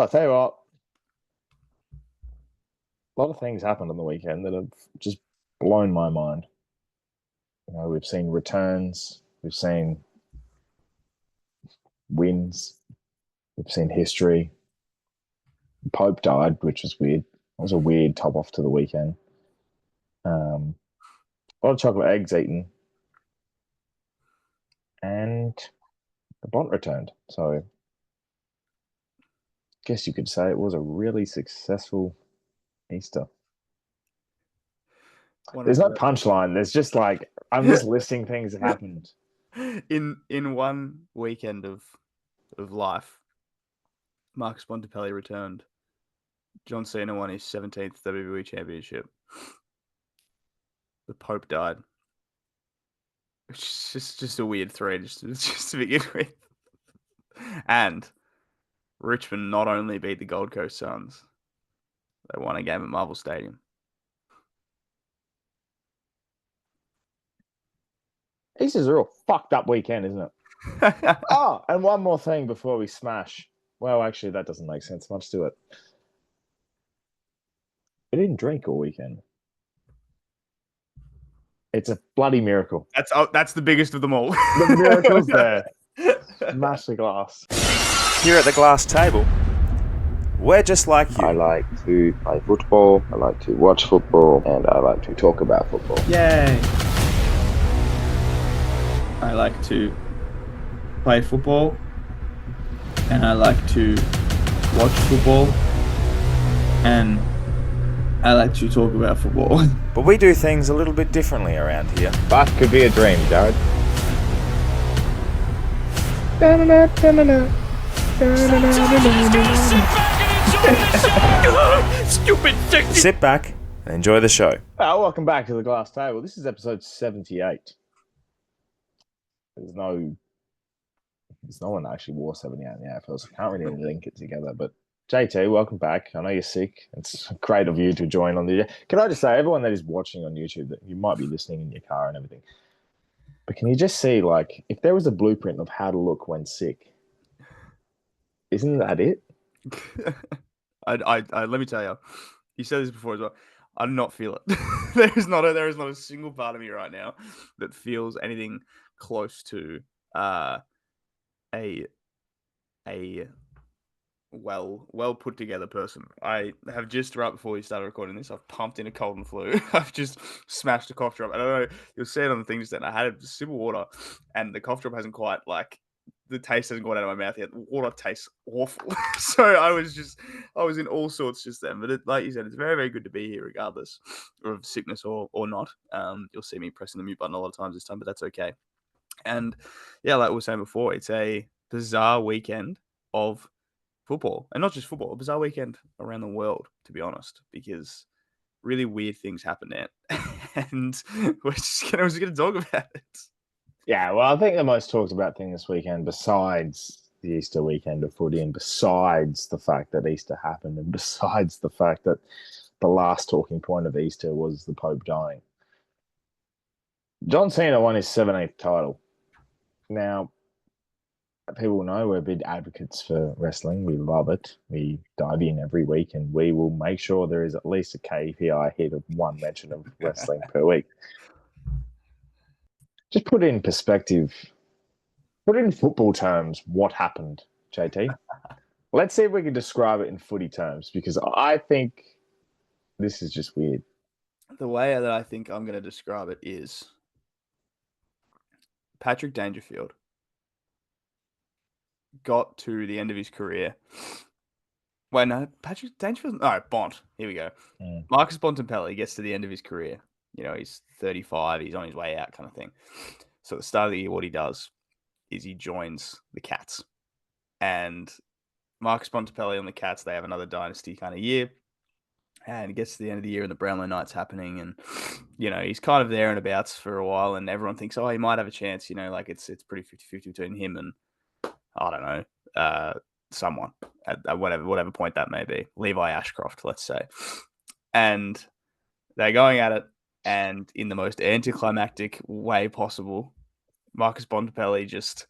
I'll tell you what, a lot of things happened on the weekend that have just blown my mind. We've seen returns, we've seen wins, we've seen history. Pope died, which was weird. It was a weird top off to the weekend. A lot of chocolate eggs eaten, and the Bont returned. So, I guess you could say it was a really successful Easter. There's no punchline. There's just like I'm just listing things that happened. In one weekend of life, Marcus Bontempelli returned. John Cena won his 17th WWE Championship. The Pope died. Which is just a weird thread, just to begin with. And Richmond not only beat the Gold Coast Suns, they won a game at Marvel Stadium. Easter's a real fucked up weekend, isn't it? Oh, and one more thing before we smash. Well, actually, that doesn't make sense much to it. I didn't drink all weekend. It's a bloody miracle. That's the biggest of them all. The miracle's there. Smash the glass. Here at the glass table, we're just like you. I like to play football, I like to watch football, and I like to talk about football. Yay! I like to play football, and I like to watch football, and I like to talk about football. But we do things a little bit differently around here. That could be a dream, Jared. Stupid dick. Sit back and enjoy the show. Well, welcome back to the glass table. This is episode 78. There's no one that actually wore 78 in the AFL, so I can't really link it together. But JT, welcome back. I know you're sick. It's great of you to join on the. Can I just say, everyone that is watching on YouTube, that you might be listening in your car and everything, but can you just see, like, if there was a blueprint of how to look when sick, isn't that it? I let me tell you, you said this before as well. I do not feel it. There is not a single part of me right now that feels anything close to a well put together person. I have just, right before we started recording this, I've pumped in a cold and flu. I've just smashed a cough drop. I don't know, you'll see it on the thing just then. I had a sip of water and the cough drop hasn't quite, like, the taste hasn't gone out of my mouth yet. The water tastes awful. So I was in all sorts just then. But like you said, it's very, very good to be here regardless of sickness or not. You'll see me pressing the mute button a lot of times this time, but that's okay. And yeah, like we were saying before, it's a bizarre weekend of football, and not just football, a bizarre weekend around the world, to be honest, because really weird things happen there. And we're just going to talk about it. Yeah, well, I think the most talked about thing this weekend, besides the Easter weekend of footy, and besides the fact that Easter happened, and besides the fact that the last talking point of Easter was the Pope dying, John Cena won his 17th title. Now, people know we're big advocates for wrestling. We love it. We dive in every week, and we will make sure there is at least a KPI hit of one mention of wrestling per week. Just put it in perspective. Put it in football terms. What happened, JT? Let's see if we can describe it in footy terms, because I think this is just weird. The way that I think I'm going to describe it is Patrick Dangerfield got to the end of his career. Wait, no, Patrick Dangerfield? No, Bont. Here we go. Marcus Bontempelli gets to the end of his career. You know, he's 35. He's on his way out kind of thing. So at the start of the year, what he does is he joins the Cats. And Marcus Bontempelli on the Cats, they have another dynasty kind of year. And it gets to the end of the year and the Brownlow Night's happening. And, you know, he's kind of there and abouts for a while. And everyone thinks, oh, he might have a chance. You know, like it's pretty 50-50 between him and, I don't know, someone at whatever point that may be. Levi Ashcroft, let's say. And they're going at it. And in the most anticlimactic way possible, Marcus Bontempelli just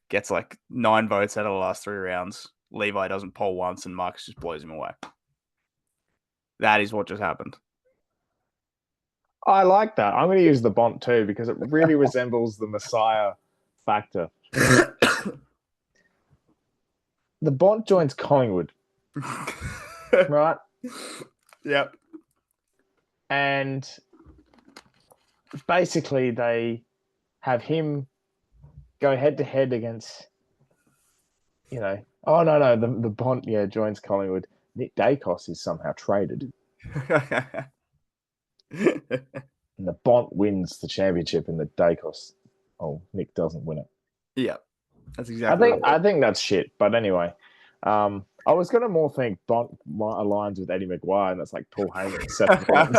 gets like 9 votes out of the last 3 rounds Levi doesn't pole once and Marcus just blows him away. That is what just happened. I like that. I'm going to use the Bont too because it really resembles the Messiah factor. The Bont joins Collingwood, right? Yep. And basically they have him go head-to-head against, the Bont, joins Collingwood. Nick Dacos is somehow traded. And the Bont wins the championship and the Dacos, Nick doesn't win it. Yeah, that's exactly I think that's shit. But anyway, I was going to more think Bont aligns with Eddie Maguire, and that's like Paul Heyman and Seth Rollins.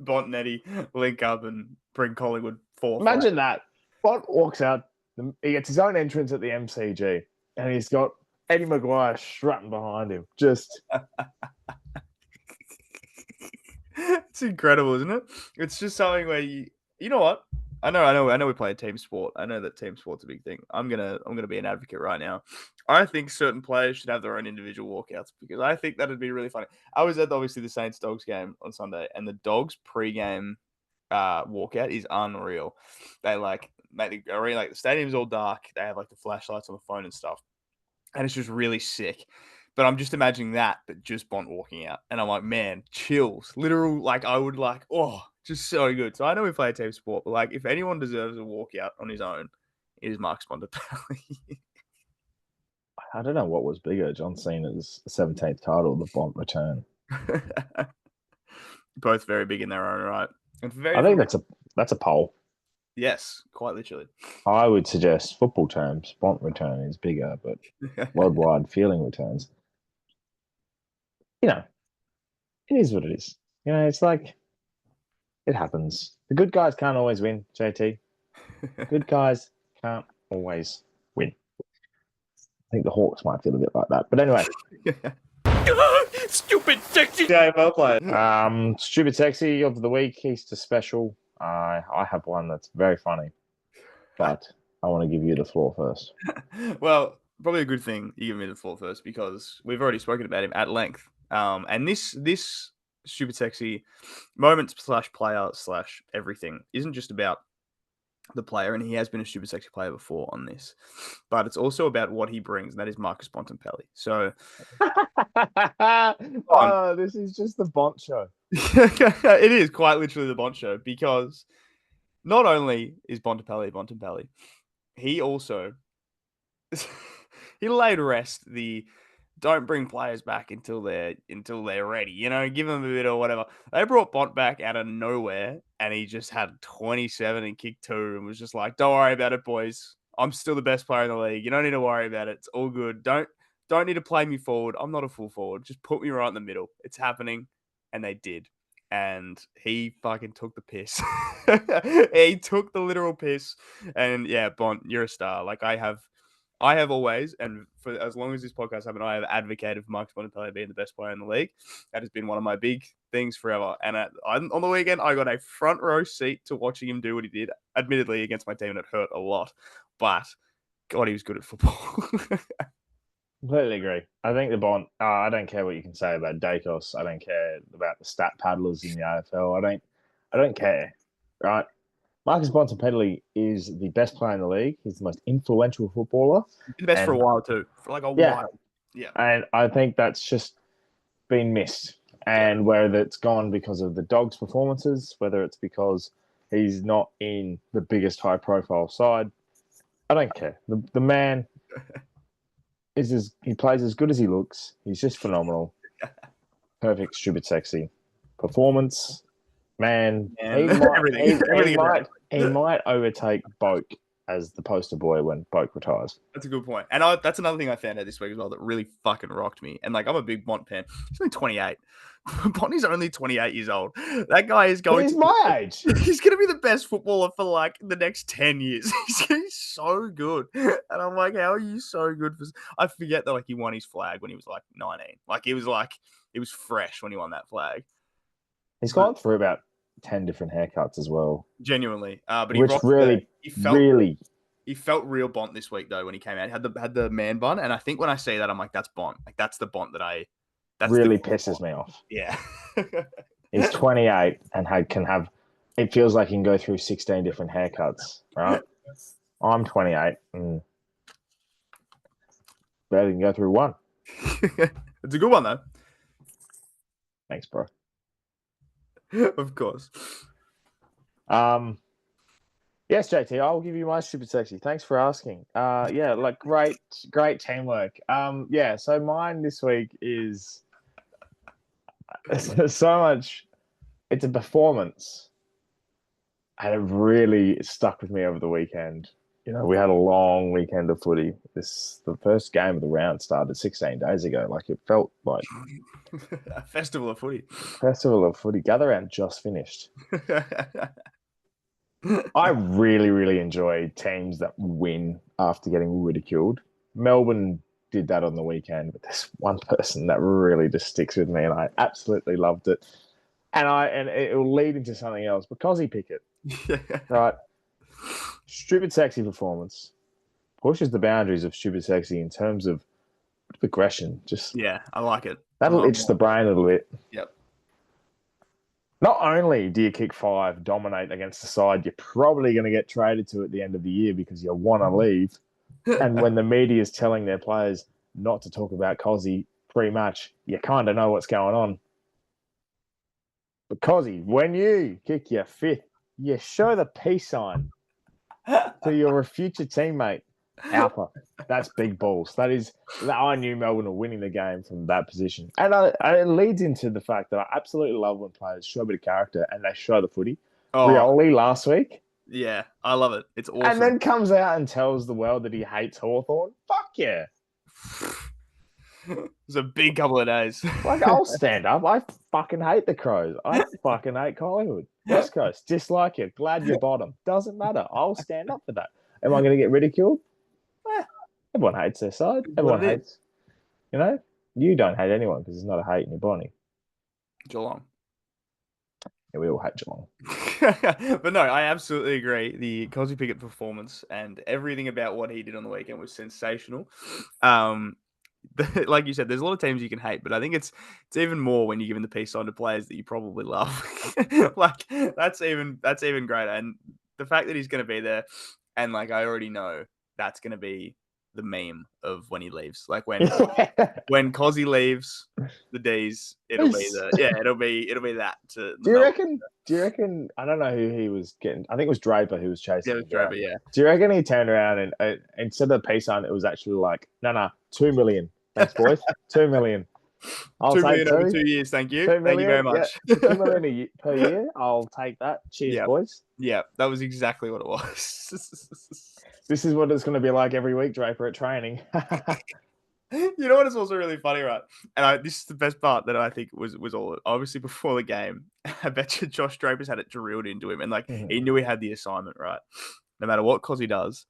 Bont and Eddie link up and bring Collingwood forth. Imagine that. Bont walks out, he gets his own entrance at the MCG, and he's got Eddie Maguire strutting behind him. Just... It's incredible, isn't it? It's just something where you know what? I know we play a team sport. I know that team sport's a big thing. I'm gonna be an advocate right now. I think certain players should have their own individual walkouts because I think that'd be really funny. I was at obviously the Saints Dogs game on Sunday, and the Dogs pre-game walkout is unreal. They make the arena, the stadium's all dark. They have the flashlights on the phone and stuff, and it's just really sick. But I'm just imagining that, but just Bont walking out. And I'm like, man, chills. Literal, I would just so good. So I know we play a team sport, but if anyone deserves a walkout on his own, it is Marcus Bontempelli. I don't know what was bigger, John Cena's 17th title, the Bont return. Both very big in their own right. I think that's a poll. Yes, quite literally. I would suggest football terms, Bont return is bigger, but worldwide feeling returns. It is what it is. It's it happens. The good guys can't always win, JT. Good guys can't always win. I think the Hawks might feel a bit like that. But anyway. Stupid sexy AFL player. Stupid sexy of the week, Easter special. I have one that's very funny, but I want to give you the floor first. Well, probably a good thing you give me the floor first because we've already spoken about him at length. And this stupid sexy moment / player / everything isn't just about the player, and he has been a stupid sexy player before on this, but it's also about what he brings, and that is Marcus Bontempelli. So, this is just the Bont show. It is quite literally the Bont show because not only is Bontempelli, he also he laid rest the don't bring players back until they're ready. Give them a bit or whatever. They brought Bont back out of nowhere, and he just had 27 and kicked 2, and was just like, "Don't worry about it, boys. I'm still the best player in the league. You don't need to worry about it. It's all good. Don't need to play me forward. I'm not a full forward. Just put me right in the middle. It's happening." And they did. And he fucking took the piss. He took the literal piss. And yeah, Bont, you're a star. I have always, and for as long as this podcast happened, I have advocated for Marcus Bontempelli being the best player in the league. That has been one of my big things forever. And on the weekend, I got a front row seat to watching him do what he did. Admittedly, against my team, and it hurt a lot. But God, he was good at football. Completely agree. I think the Bont. I don't care what you can say about Dacos. I don't care about the stat paddlers in the AFL. I don't care. Right. Marcus Bontempelli is the best player in the league. He's the most influential footballer. The best for a while too. For a while. Yeah. And I think that's just been missed. And whether it's gone because of the Dogs' performances, whether it's because he's not in the biggest high-profile side, I don't care. The man he plays as good as he looks. He's just phenomenal. Perfect, stupid, sexy performance. Man, he might overtake Boak as the poster boy when Boak retires. That's a good point. And that's another thing I found out this week as well that really fucking rocked me. And I'm a big Bont fan. He's only 28. Bont is only 28 years old. That guy is going He's my age. He's going to be the best footballer for the next 10 years. He's so good. And I'm like, how are you so good? I forget that he won his flag when he was 19. It was fresh when he won that flag. He's gone through about 10 different haircuts as well. Genuinely. But he felt really He felt real Bont this week though when he came out. He had the man bun, and I think when I see that, I'm like, that's Bont. Like that's the Bont that's really the pisses Bont. me off. Yeah. He's 28 and can have. It feels like he can go through 16 different haircuts, right? I'm 28 and barely can go through one. It's a good one though. Thanks, bro. Of course. Yes, JT, I'll give you my stupid sexy. Thanks for asking. Yeah, like great teamwork. Yeah, so mine this week is so much. It's a performance, and it really stuck with me over the weekend. You know, we had a long weekend of footy. The first game of the round started 16 days ago. Like it felt like a festival of footy. Festival of footy. Gather round just finished. I really, really enjoy teams that win after getting ridiculed. Melbourne did that on the weekend, but there's one person that really just sticks with me, and I absolutely loved it. And it will lead into something else because he picked it. Right. Stupid sexy performance pushes the boundaries of stupid sexy in terms of aggression. Just I like it. That'll itch the brain a little bit. Yep. Not only do you kick 5, dominate against the side you're probably going to get traded to at the end of the year because you want to leave, and when the media is telling their players not to talk about Cozzy pre-match, you kind of know what's going on. But Cozzy, when you kick your 5th, you show the peace sign to your future teammate, Alpha. That's big balls. I knew Melbourne were winning the game from that position. And it leads into the fact that I absolutely love when players show a bit of character and they show the footy. Rioli last week. Yeah, I love it. It's awesome. And then comes out and tells the world that he hates Hawthorn. Fuck yeah. It's a big couple of days. Like, I'll stand up. I fucking hate the Crows. I fucking hate Collingwood. West Coast, dislike you. Glad you're bottom. Doesn't matter. I'll stand up for that. Am I going to get ridiculed? Everyone hates their side. Everyone hates. You know, you don't hate anyone because there's not a hate in your body. Geelong. Yeah, we all hate Geelong. But no, I absolutely agree. The Cozzy Pickett performance and everything about what he did on the weekend was sensational. Like you said, there's a lot of teams you can hate, but I think it's even more when you're giving the peace sign to players that you probably love. Like that's even greater. And the fact that he's going to be there, and like I already know that's going to be the meme of when he leaves. Like when Cozzy leaves the D's, it'll be that. Do you reckon? I don't know who he was getting. I think it was Draper who was chasing. Yeah, it was Draper. Yeah. Do you reckon he turned around and instead of the peace sign, it was actually like, no, 2 million. Thanks, boys. 2 million. I'll 2 take million over 2 years. Thank you. 2 million, thank you very much. Yeah, 2 million per year. I'll take that. Cheers, boys. Yeah, that was exactly what it was. This is what it's going to be like every week, Draper, at training. You know what is also really funny, right? And this is the best part that I think was all obviously before the game. I bet you Josh Draper's had it drilled into him, and like he knew he had the assignment, right? No matter what Cozzy does,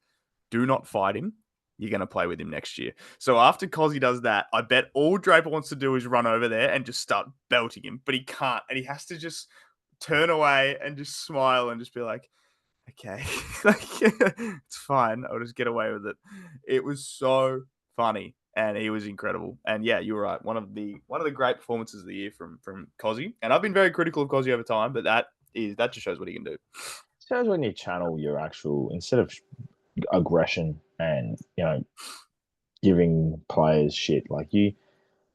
do not fight him. You're going to play with him next year. So after Cozzy does that, I bet all Draper wants to do is run over there and just start belting him, but he can't, and he has to just turn away and just smile and just be like, okay, like, it's fine. I'll just get away with it. It was so funny, and he was incredible. And yeah, you were right. One of the great performances of the year from Cozzy. And I've been very critical of Cozzy over time, but that just shows what he can do. It shows when you channel your actual, instead of aggression and giving players shit, like you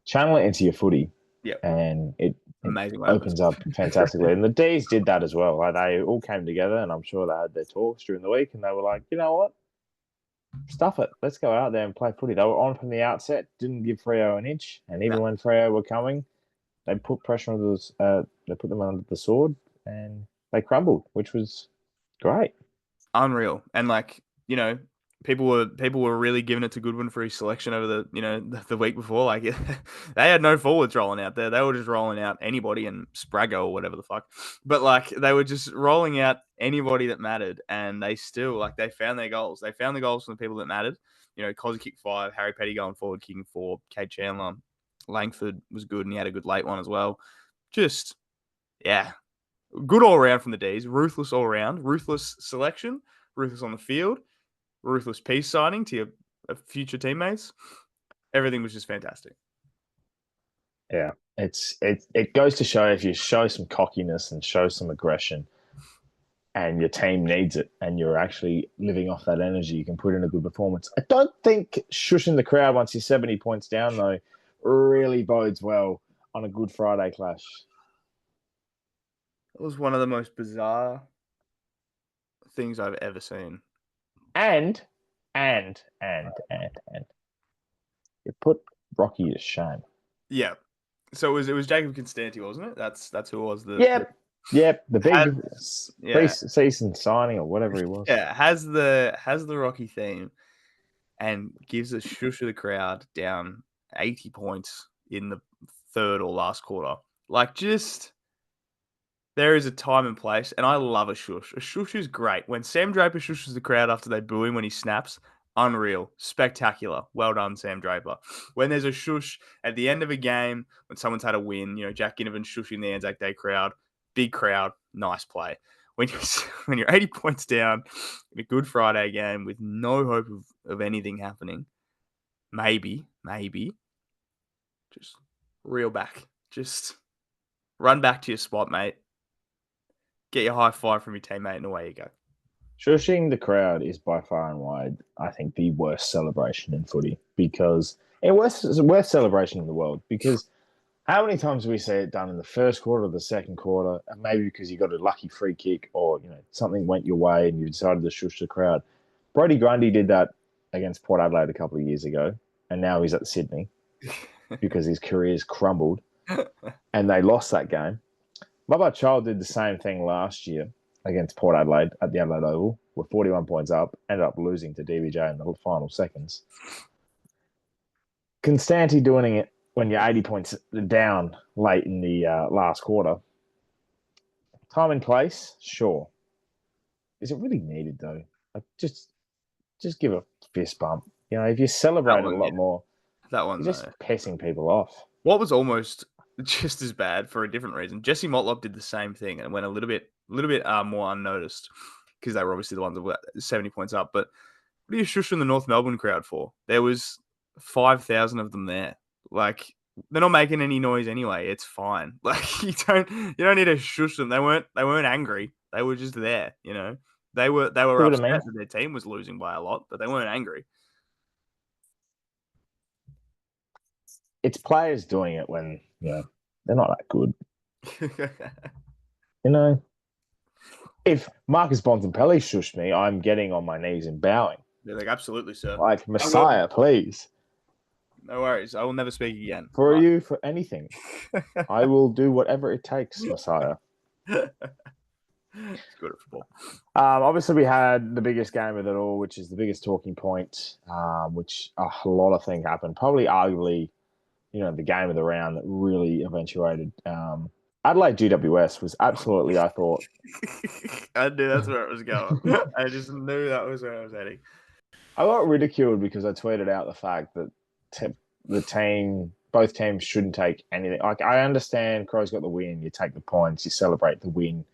channel it into your footy. Yep. And it amazing opens up fantastically. And the D's did that as well. Like they all came together, and I'm sure they had their talks during the week, and they were like, you know what? Stuff it. Let's go out there and play footy. They were on from the outset, didn't give Freo an inch, and even when Freo were coming, they put pressure on those. They put them under the sword, and they crumbled, which was great. Unreal. And like, people were really giving it to Goodwin for his selection over the week before. Like they had no forwards rolling out there. They were just rolling out anybody and Sprago or whatever the fuck. But like they were just rolling out anybody that mattered, and they still they found their goals. They found the goals from the people that mattered. Cozzy kicked 5, Harry Petty going forward, kicking 4, Cade Chandler, Langford was good, and he had a good late one as well. Just good all around from the D's. Ruthless all around. Ruthless selection. Ruthless on the field. ruthless peace signing to your future teammates. Everything was just fantastic. Yeah, it goes to show if you show some cockiness and show some aggression, and your team needs it, and you're actually living off that energy, you can put in a good performance. I don't think shushing the crowd once you're 70 points down, though, really bodes well on a Good Friday clash. It was one of the most bizarre things I've ever seen. And it put Rocky to shame. Yeah. So it was Jacob Constanti, wasn't it? That's who it was. Yep. The big pre-season signing or whatever he was. Yeah, has the Rocky theme and gives a shush of the crowd down 80 points in the third or last quarter. Like, just there is a time and place, and I love a shush. A shush is great. When Sam Draper shushes the crowd after they boo him when he snaps, unreal, spectacular. Well done, Sam Draper. When there's a shush at the end of a game, when someone's had a win, Jack Ginnivan shushing the Anzac Day crowd, big crowd, nice play. When you're 80 points down in a Good Friday game with no hope of anything happening, maybe, just reel back. Just run back to your spot, mate. Get your high five from your teammate, and away you go. Shushing the crowd is by far and wide, I think, the worst celebration in footy, because it's the worst celebration in the world. Because how many times do we see it done in the first quarter or the second quarter, and maybe because you got a lucky free kick or something went your way and you decided to shush the crowd? Brodie Grundy did that against Port Adelaide a couple of years ago, and now he's at Sydney because his career's crumbled, and they lost that game. Bubba Child did the same thing last year against Port Adelaide at the Adelaide Oval. We're 41 points up, ended up losing to DBJ in the final seconds. Constanti doing it when you're 80 points down late in the last quarter. Time and place, sure. Is it really needed, though? Like, just give a fist bump. If you celebrate a lot more, that one, you're just pissing people off. What was almost just as bad for a different reason, Jesse Motlop did the same thing and went a little bit more unnoticed because they were obviously the ones that were 70 points up. But what are you shushing the North Melbourne crowd for? There was 5,000 of them there. Like, they're not making any noise anyway. It's fine. Like, you don't need to shush them. They weren't angry. They were just there. They were upset that their team was losing by a lot, but they weren't angry. It's players doing it when they're not that good. If Marcus Bontempelli shushed me, I'm getting on my knees and bowing. They're like, absolutely, sir. Like, Messiah, please. No worries. I will never speak again. For you, for anything. I will do whatever it takes, Messiah. It's good at football. Obviously, we had the biggest game of it all, which is the biggest talking point, which a lot of things happened. Probably, arguably, the game of the round that really eventuated. Adelaide GWS was absolutely, I thought. I knew that's where it was going. I just knew that was where I was heading. I got ridiculed because I tweeted out the fact that both teams shouldn't take anything. Like, I understand Crows got the win. You take the points. You celebrate the win.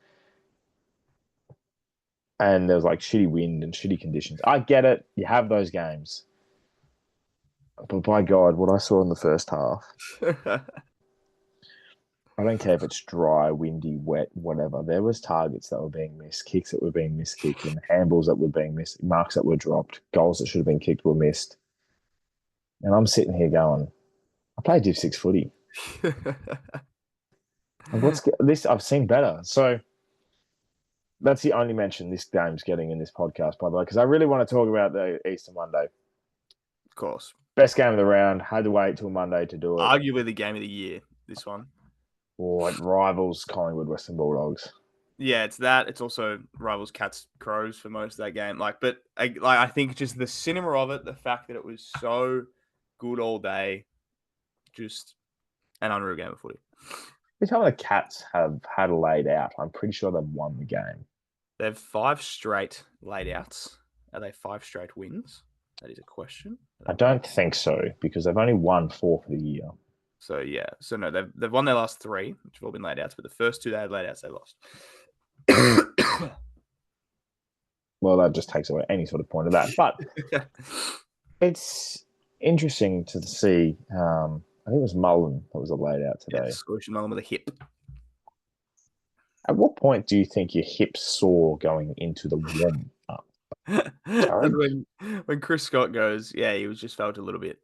And there was like shitty wind and shitty conditions. I get it. You have those games. But by God, what I saw in the first half, I don't care if it's dry, windy, wet, whatever. There was targets that were being missed, kicks that were being miskicked, and handballs that were being missed, marks that were dropped, goals that should have been kicked were missed. And I'm sitting here going, I play Div 6 footy. This I've seen better. So that's the only mention this game's getting in this podcast, by the way, because I really want to talk about the Easter Monday. Of course. Best game of the round. Had to wait till Monday to do it. Arguably the game of the year, this one. Or it rivals Collingwood Western Bulldogs. Yeah, it's that. It's also rivals Cats Crows for most of that game. But I think just the cinema of it, the fact that it was so good all day, just an unreal game of footy. Every time the Cats have had a laid out, I'm pretty sure they've won the game. They have 5 straight laid outs. Are they 5 straight wins? That is a question. I don't think so, because they've only won 4 for the year. So, yeah. So, no, they've won their last 3, which have all been laid outs, but the first 2 they had laid outs, they lost. well, that just takes away any sort of point of that. But it's interesting to see. I think it was Mullen that was laid out today. Yeah, Scotia Mullen with a hip. At what point do you think your hip sore going into the warm up? when Chris Scott goes, yeah, he was just felt a little bit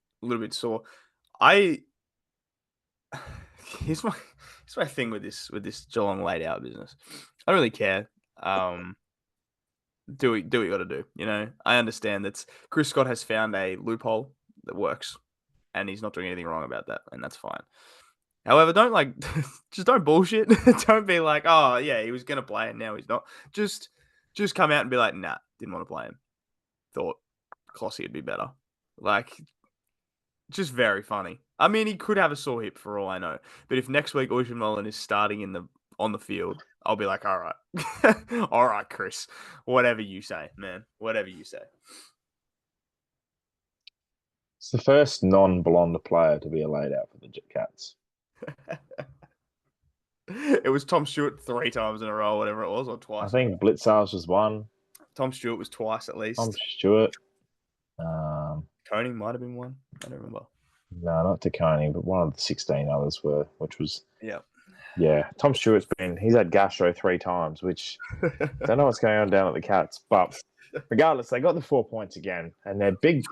sore. Here's my thing with this Geelong laid out business. I don't really care. Do what you got to do. You know, I understand that Chris Scott has found a loophole that works, and he's not doing anything wrong about that, and that's fine. However, just don't bullshit. Don't be like, oh yeah, he was gonna play and now he's not. Just come out and be like, nah, didn't want to play him. Thought Klossy would be better. Like, just very funny. I mean, he could have a sore hip for all I know. But if next week Ocean Mullen is starting on the field, I'll be like, all right, all right, Chris, whatever you say, man, whatever you say. It's the first non-blonde player to be laid out for the Cats. It was Tom Stewart 3 times in a row, whatever it was, or twice. I think Blitzars was one. Tom Stewart was twice at least. Tom Stewart. Coney might have been one. I don't remember. No, not to Coney, but one of the 16 others were, which was... Yeah. Tom Stewart's he's had gastro 3 times, which I don't know what's going on down at the Cats, but regardless, they got the 4 points again, and they're big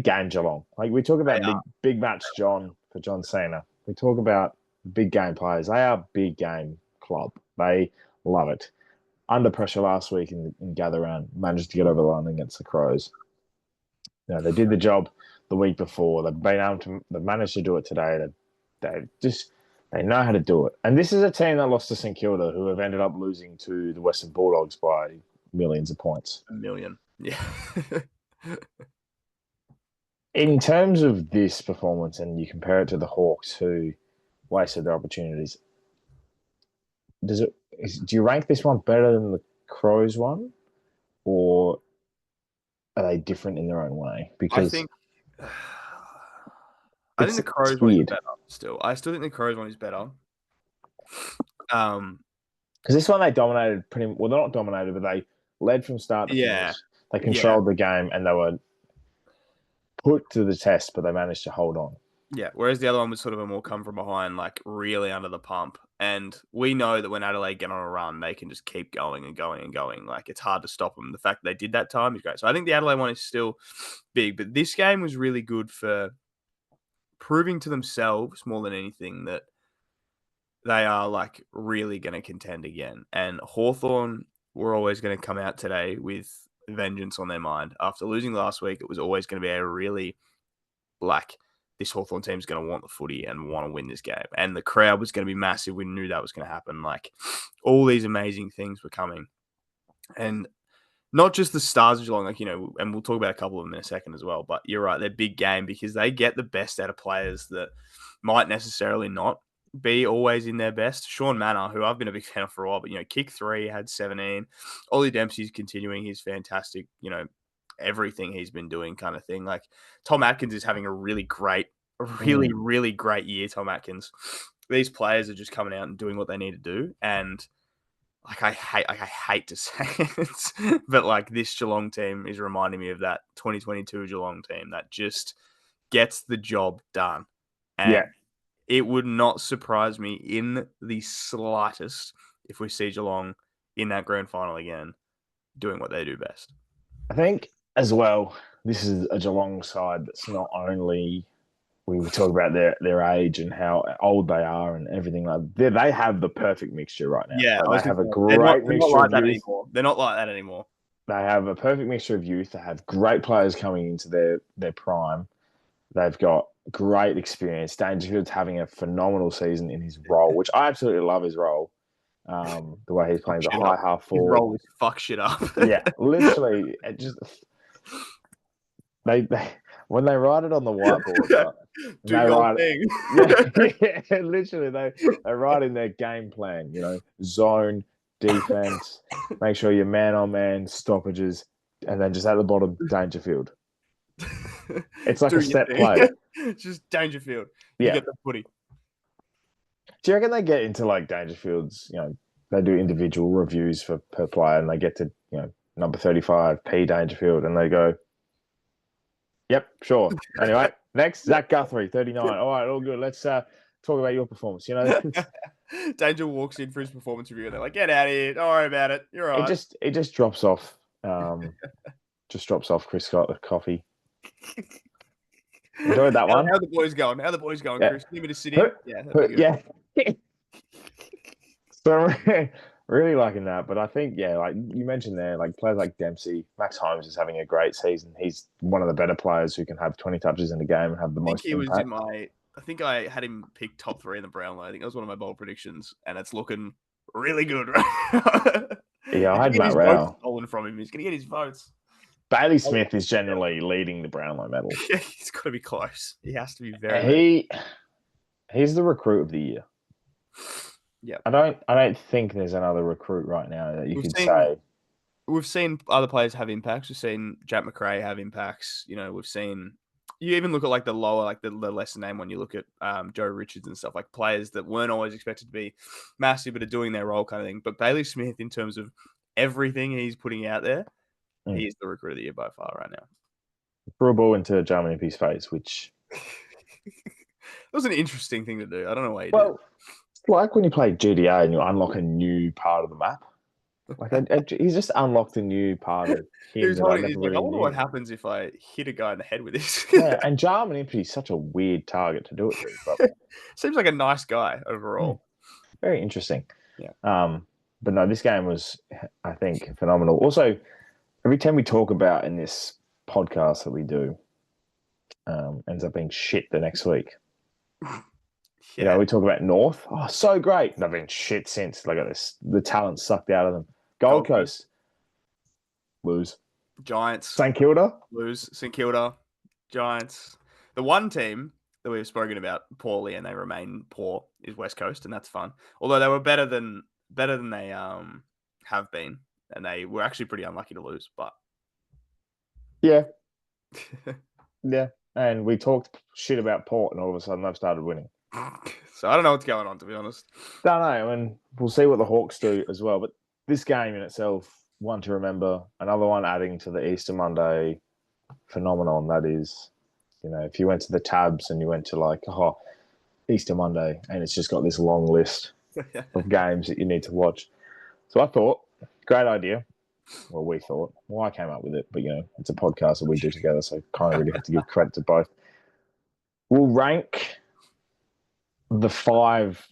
game Geelong. Like, we talk about big match John for John Cena. We talk about big game players. They are big game club. They love it. Under pressure last week in Gather Round, managed to get over the line against the Crows. You know, they did the job the week before. They've managed to do it today. They know how to do it. And this is a team that lost to St Kilda, who have ended up losing to the Western Bulldogs by millions of points. 1 million. Yeah. In terms of this performance, and you compare it to the Hawks, who wasted their opportunities, do you rank this one better than the Crows one, or are they different in their own way? Because I think the Crows one is better. I still think the Crows one is better. Because this one they dominated they're not dominated, but they led from start to finish. They controlled the game, and they were put to the test, but they managed to hold on. Yeah, whereas the other one was sort of a more come from behind, like really under the pump. And we know that when Adelaide get on a run, they can just keep going and going and going. Like, it's hard to stop them. The fact that they did that time is great. So I think the Adelaide one is still big, but this game was really good for proving to themselves more than anything that they are like really going to contend again. And Hawthorn were always going to come out today with vengeance on their mind. After losing last week, it was always going to be a really like, this Hawthorn team is going to want the footy and want to win this game. And the crowd was going to be massive. We knew that was going to happen. Like, all these amazing things were coming. And not just the Stars of Geelong, like, you know, and we'll talk about a couple of them in a second as well, but you're right, they're big game because they get the best out of players that might necessarily not be always in their best. Sean Manor, who I've been a big fan of for a while, but, you know, kick 3, had 17. Ollie Dempsey's continuing his fantastic, you know, everything he's been doing kind of thing. Like, Tom Atkins is having a really great year, Tom Atkins. These players are just coming out and doing what they need to do. And like, I hate to say it, but like, this Geelong team is reminding me of that 2022 Geelong team that just gets the job done. And it would not surprise me in the slightest if we see Geelong in that grand final again, doing what they do best. I think as well, this is a Geelong side that's not only, we talk about their age and how old they are and everything like that. They have the perfect mixture right now. Yeah, they have a great mixture of youth. They're not like that anymore. They have a perfect mixture of youth. They have great players coming into their prime. They've got great experience. Dangerfield's having a phenomenal season in his role, which I absolutely love his role. The way he's playing the high half forward. His role is fuck shit up. Yeah, literally. It just they when they write it on the whiteboard, literally they write in their game plan, you know, zone, defense, make sure you're man on man, stoppages, and then just at the bottom, Dangerfield. It's like a set play. Just Dangerfield. You get the footy. Do you reckon they get into like Dangerfield's, you know, they do individual reviews per player and they get to, you know, number 35, P. Dangerfield, and they go, yep, sure. Anyway, next, Zach Guthrie, 39. All right, all good. Let's talk about your performance. You know, Danger walks in for his performance review, and they're like, "Get out of here! Don't worry about it. You're all right." it just drops off. Just drops off Chris Scott with coffee. Enjoyed that one. How the boys going? How the boys going, Yeah. Chris? Need me to sit in? Yeah, yeah. So really liking that, but I think like you mentioned there, like players like Dempsey, Max Holmes is having a great season. He's one of the better players who can have 20 touches in a game and have the most impact. I think I had him picked top 3 in the Brownlow. I think that was one of my bold predictions, and it's looking really good, right? Yeah, I had Matt Rao stolen from him. He's gonna get his votes. Bailey Smith is generally leading the Brownlow medal. Yeah, he's got to be close. He has to be very. He's the recruit of the year. Yeah, I don't think there's another recruit right now that you could say. We've seen other players have impacts. We've seen Jack McRae have impacts. You know, we've seen. You even look at like the lower, like the lesser name one. You look at Joe Richards and stuff, like players that weren't always expected to be massive, but are doing their role kind of thing. But Bailey Smith, in terms of everything he's putting out there, he is the recruit of the year by far right now. Threw a ball into German Impey's face, which it was an interesting thing to do. I don't know why he did. It's like when you play GTA and you unlock a new part of the map. Like he's just unlocked a new part of him. He's like, I wonder what happens if I hit a guy in the head with this. Yeah, and Jarman Impey is such a weird target to do it with. But seems like a nice guy overall. Very interesting. Yeah. But no, this game was, I think, phenomenal. Also, every time we talk about in this podcast that we do, ends up being shit the next week. Yeah. You know, we talk about North. Oh, so great. They've been shit since. Look at this. The talent sucked out of them. Gold Coast. Lose. Giants. St Kilda. Lose. St Kilda. Giants. The one team that we've spoken about poorly and they remain poor is West Coast, and that's fun. Although they were better than they have been, and they were actually pretty unlucky to lose. But yeah. Yeah. And we talked shit about Port, and all of a sudden they've started winning. So I don't know what's going on, to be honest. Don't know, and we'll see what the Hawks do as well. But this game in itself, one to remember, another one adding to the Easter Monday phenomenon. That is, you know, if you went to the tabs and you went to like, Easter Monday, and it's just got this long list of games that you need to watch. So I thought, great idea. Well, we thought. Well, I came up with it, but, you know, it's a podcast that we do together, so kind of really have to give credit to both. We'll rank the 5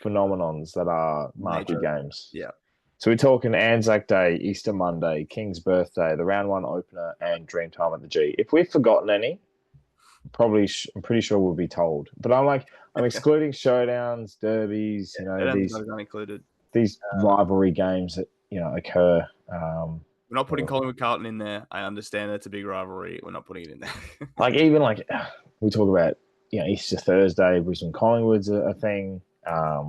phenomenons that are marquee games. Yeah. So we're talking Anzac Day, Easter Monday, King's Birthday, the round 1 opener, and Dreamtime at the G. If we've forgotten any, I'm pretty sure we'll be told. But I'm excluding showdowns, derbies, you know, these rivalry games that, you know, occur. We're not putting Collingwood Carlton in there. I understand that's a big rivalry. We're not putting it in there. Even we talk about, you know, Easter Thursday, Brisbane Collingwood's a thing.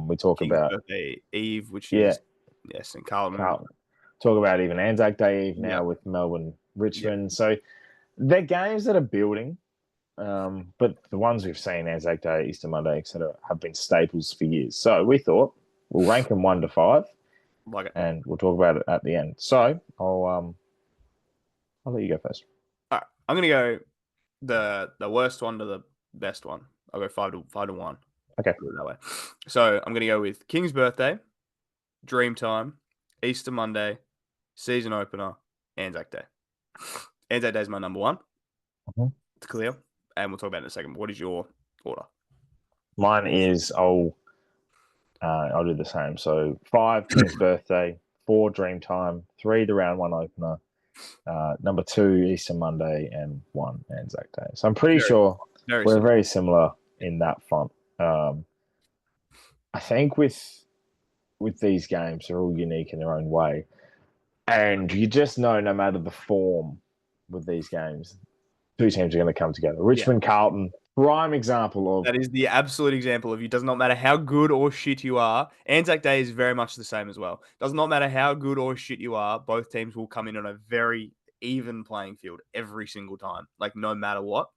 We talk King's about Birthday Eve, which is and Carlton. Talk about even Anzac Day Eve now with Melbourne, Richmond. Yep. So they're games that are building, but the ones we've seen, Anzac Day, Easter Monday, etc., have been staples for years. So we thought we'll rank them 1 to 5, and we'll talk about it at the end. So I'll let you go first. All right, I'm gonna go the worst one to the best one. I'll go 5 to 1. Okay, do it that way. So I'm gonna go with King's Birthday, Dreamtime, Easter Monday, season opener, Anzac Day. Anzac Day is my number 1. Mm-hmm. It's clear, and we'll talk about it in a second. What is your order? Mine is I'll do the same. So 5 King's Birthday, 4 Dreamtime, 3 the round 1 opener, number 2 Easter Monday, and 1 Anzac Day. So I'm pretty sure we're very similar in that front. I think with these games, they're all unique in their own way. And you just know no matter the form with these games, 2 teams are going to come together. Richmond, Carlton, prime example of... That is the absolute example of it does not matter how good or shit you are. Anzac Day is very much the same as well. Does not matter how good or shit you are, both teams will come in on a very even playing field every single time. Like, no matter what.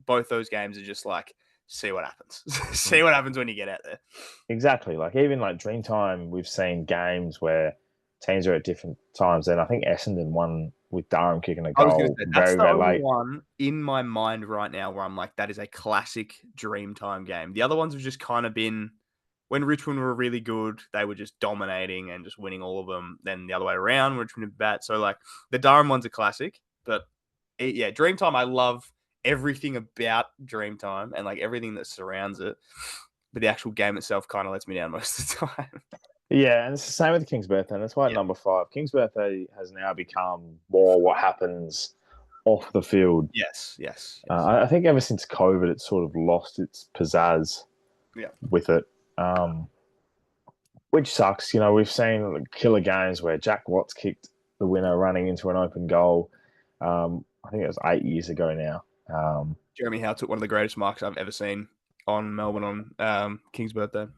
Both those games are just like, see what happens. See what happens when you get out there. Exactly. Like, even like Dreamtime, we've seen games where teams are at different times. And I think Essendon won with Durham kicking a I was going to goal say, that's very, the very only late. one in my mind right now where I'm like, that is a classic Dreamtime game. The other ones have just kind of been, when Richmond were really good, they were just dominating and just winning all of them. Then the other way around, Richmond were bad. So, like, the Durham one's a classic. But, yeah, Dreamtime, I love everything about Dreamtime and, like, everything that surrounds it. But the actual game itself kind of lets me down most of the time. Yeah, and it's the same with King's Birthday. And that's why at number 5, King's Birthday has now become more what happens off the field. Yes. I think ever since COVID, it's sort of lost its pizzazz with it, which sucks. You know, we've seen killer games where Jack Watts kicked the winner running into an open goal. I think it was 8 years ago now. Jeremy Howe took one of the greatest marks I've ever seen on Melbourne on King's Birthday.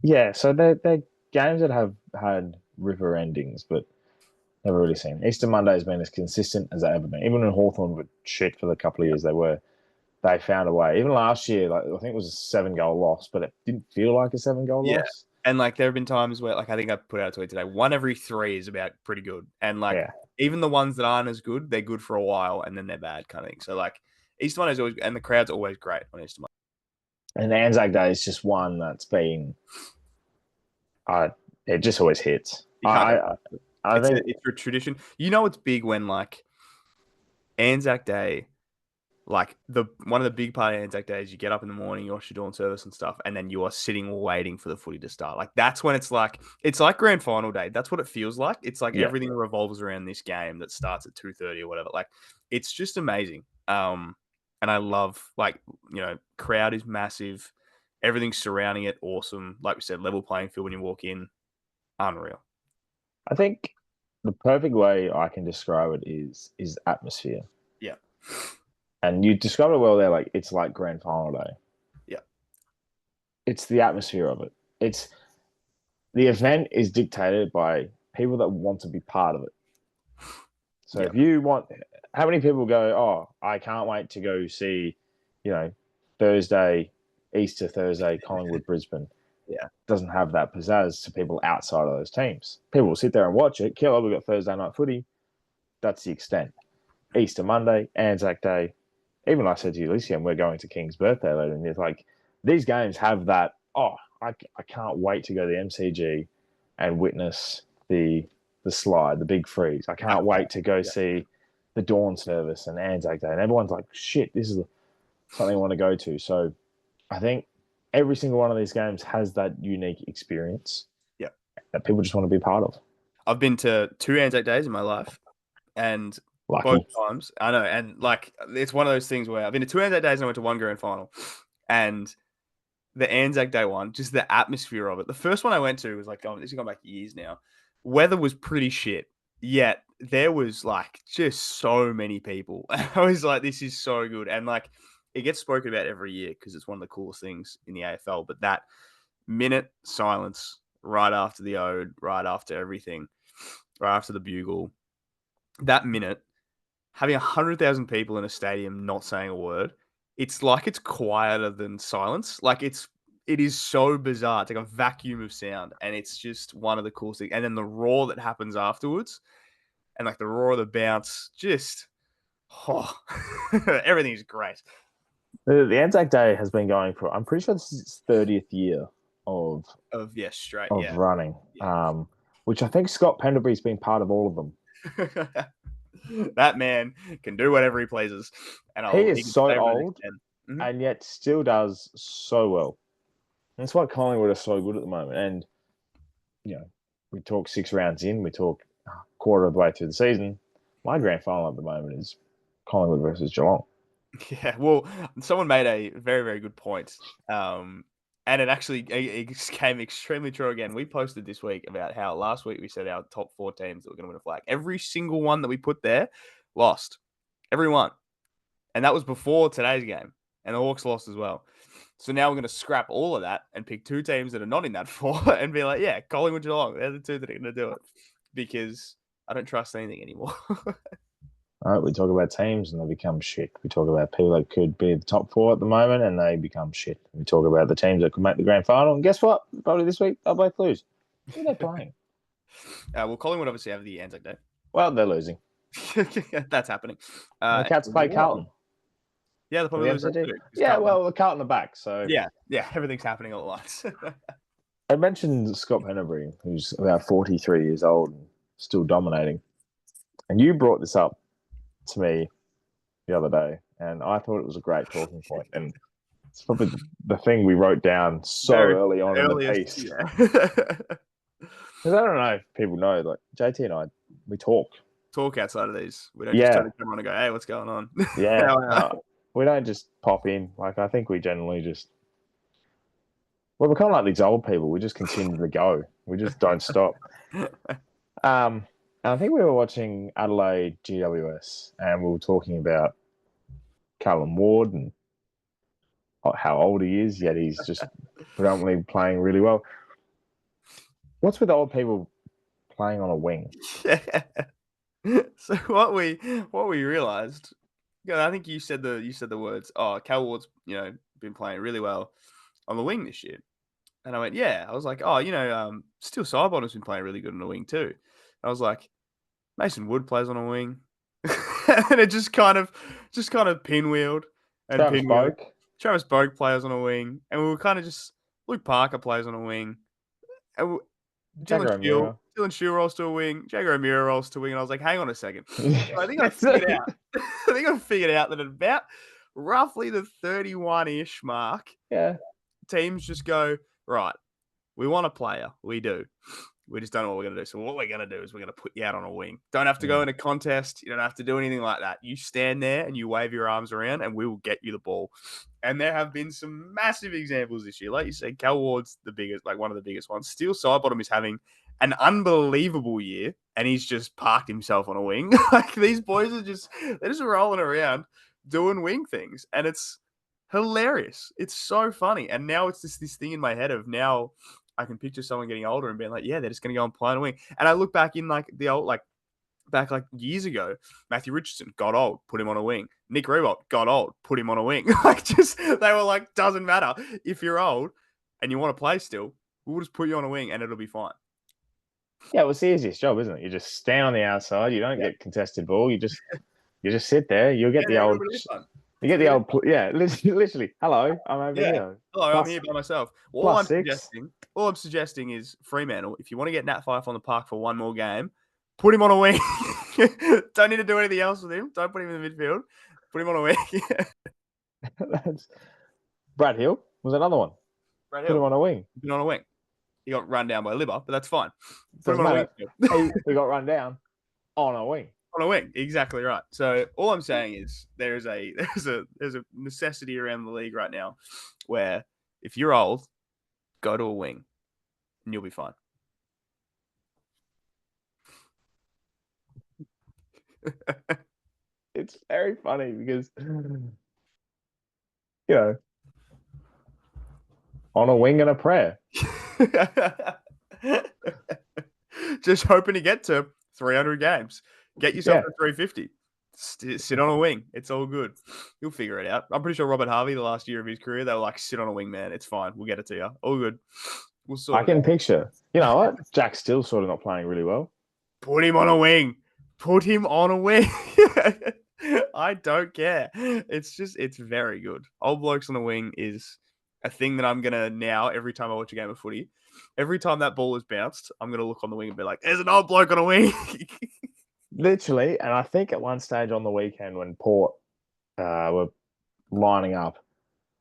Yeah, so they're games that have had river endings, but never really seen. Easter Monday has been as consistent as they ever been. Even when Hawthorn were shit for the couple of years they found a way. Even last year, like I think it was a 7-goal loss, but it didn't feel like a 7-goal loss. And like there have been times where, like I think I put out a tweet today, 1 every 3 is about pretty good. And like even the ones that aren't as good, they're good for a while and then they're bad kind of thing. So like Easter Monday is always, and the crowd's always great on Easter Monday. And ANZAC Day is just one that's been, it just always hits. I think it's a tradition. You know, it's big when like Anzac Day, like one of the big part of Anzac Day is you get up in the morning, you wash your dawn service and stuff, and then you are sitting waiting for the footy to start. Like that's when it's like grand final day. That's what it feels like. It's like everything revolves around this game that starts at 2:30 or whatever. Like it's just amazing. And I love, like, you know, crowd is massive. Everything surrounding it, awesome. Like we said, level playing field when you walk in, unreal. I think the perfect way I can describe it is atmosphere. Yeah. And you described it well there, like it's like grand final day. Yeah. It's the atmosphere of it. It's the event is dictated by people that want to be part of it. So if you want, how many people go, oh, I can't wait to go see, you know, Easter Thursday, Collingwood, Brisbane. Yeah. Doesn't have that pizzazz to people outside of those teams. People will sit there and watch it. Killer, we've got Thursday night footy. That's the extent. Easter Monday, Anzac Day. Even I said to you, Lycium, we're going to King's Birthday later. And it's like, these games have that, I can't wait to go to the MCG and witness the slide, the big freeze. I can't wait to go see the dawn service and Anzac Day. And everyone's like, shit, this is something I want to go to. So I think every single one of these games has that unique experience that people just want to be part of. I've been to 2 Anzac Days in my life, and both times, I know, and like it's one of those things where I've been to 2 Anzac Days and I went to 1 grand final, and the Anzac Day one, just the atmosphere of it. The first one I went to was like, this has gone back years now. Weather was pretty shit, yet there was like just so many people. I was like, this is so good, and like it gets spoken about every year because it's one of the coolest things in the AFL. But that minute silence right after the ode, right after everything, right after the bugle, that minute, having 100,000 people in a stadium not saying a word, it's like it's quieter than silence. Like it is so bizarre. It's like a vacuum of sound, and it's just one of the coolest things. And then the roar that happens afterwards, and like the roar of the bounce, just everything's great. The Anzac Day has been going for, I'm pretty sure this is its 30th year of running, which I think Scott Pendlebury's been part of all of them. That man can do whatever he pleases, and he is so old, and yet still does so well. That's why Collingwood are so good at the moment. And you know, we talk 6 rounds in, we talk quarter of the way through the season. My grand final at the moment is Collingwood versus Geelong. Yeah, well, someone made a very, very good point. And it actually came extremely true again. We posted this week about how last week we said our top 4 teams that were going to win a flag. Every single one that we put there lost. Every one. And that was before today's game. And the Hawks lost as well. So now we're going to scrap all of that and pick 2 teams that are not in that 4 and be like, yeah, Collingwood, Geelong. They're the 2 that are going to do it. Because I don't trust anything anymore. All right, we talk about teams and they become shit. We talk about people that could be the top 4 at the moment and they become shit. We talk about the teams that could make the grand final. And guess what? Probably this week, they'll both lose. Who are they playing? Well, Collingwood obviously have the Anzac Day. Well, they're losing. That's happening. The Cats play Carlton. Yeah, they'll probably The lose that MCG. too. 'cause Yeah, Carlton- well, the Carlton are back. So yeah, everything's happening all at once. I mentioned Scott Pennebury, who's about 43 years old and still dominating. And you brought this up to me the other day, and I thought it was a great talking point. And it's probably the thing we wrote down so early on in the piece. Yeah. Because I don't know if people know, like JT and I, we talk. Talk outside of these. We don't just turn the camera on and go, "Hey, what's going on?" Yeah, no, we don't just pop in. Like I think we generally just. Well, we're kind of like these old people. We just continue to go. We just don't stop. And I think we were watching Adelaide GWS, and we were talking about Callum Ward and how old he is, yet he's just predominantly playing really well. What's with old people playing on a wing? Yeah. So what we realized, I think you said the words, "Oh, Cal Ward's been playing really well on the wing this year," and I went, "Yeah." I was like, "Oh, Steele Sidebottom's been playing really good on the wing too." I was like, Mason Wood plays on a wing, and it just kind of pinwheeled and pinwheeled. Travis Boak plays on a wing, and we were kind of just Luke Parker plays on a wing, and Dylan Shiel rolls to a wing, Jagger O'Meara rolls to a wing, and I was like, hang on a second. I think I figured out. I think I figured out that at about roughly the 31-ish mark, teams just go, right, we want a player. We do. We just don't know what we're going to do. So what we're going to do is we're going to put you out on a wing. Don't have to go in a contest. You don't have to do anything like that. You stand there and you wave your arms around and we will get you the ball. And there have been some massive examples this year. Like you said, Cal Ward's the biggest, like one of the biggest ones. Steele Sidebottom is having an unbelievable year and he's just parked himself on a wing. Like these boys are they're just rolling around doing wing things. And it's hilarious. It's so funny. And now it's just this thing in my head of now I can picture someone getting older and being like, yeah, they're just going to go and play on a wing. And I look back in like the old, back years ago, Matthew Richardson got old, put him on a wing. Nick Rewalt got old, put him on a wing. They were like, doesn't matter. If you're old and you want to play still, we'll just put you on a wing and it'll be fine. Yeah, well, it's the easiest job, isn't it? You just stand on the outside. You don't get contested ball. You just sit there. You'll get the old. You get the old, literally. Hello, I'm over here. Hello, I'm here by myself. All I'm suggesting is Fremantle. If you want to get Nat Fyfe on the park for one more game, put him on a wing. Don't need to do anything else with him. Don't put him in the midfield. Put him on a wing. Brad Hill was another one. Put him on a wing. Put him on a wing. He got run down by Libba, but that's fine. Put him on a wing. He got run down on a wing. On a wing, exactly right. So all I'm saying is there's a necessity around the league right now where if you're old, go to a wing and you'll be fine. It's very funny because on a wing and a prayer. Just hoping to get to 300 games. Get yourself to 350. Sit on a wing. It's all good. You'll figure it out. I'm pretty sure Robert Harvey, the last year of his career, they were like, sit on a wing, man. It's fine. We'll get it to you. All good. We'll sort I can picture. You know what? Jack's still sort of not playing really well. Put him on a wing. Put him on a wing. I don't care. It's very good. Old blokes on a wing is a thing that I'm going to now, every time I watch a game of footy, every time that ball is bounced, I'm going to look on the wing and be like, there's an old bloke on a wing. Literally, and I think at one stage on the weekend when Port were lining up,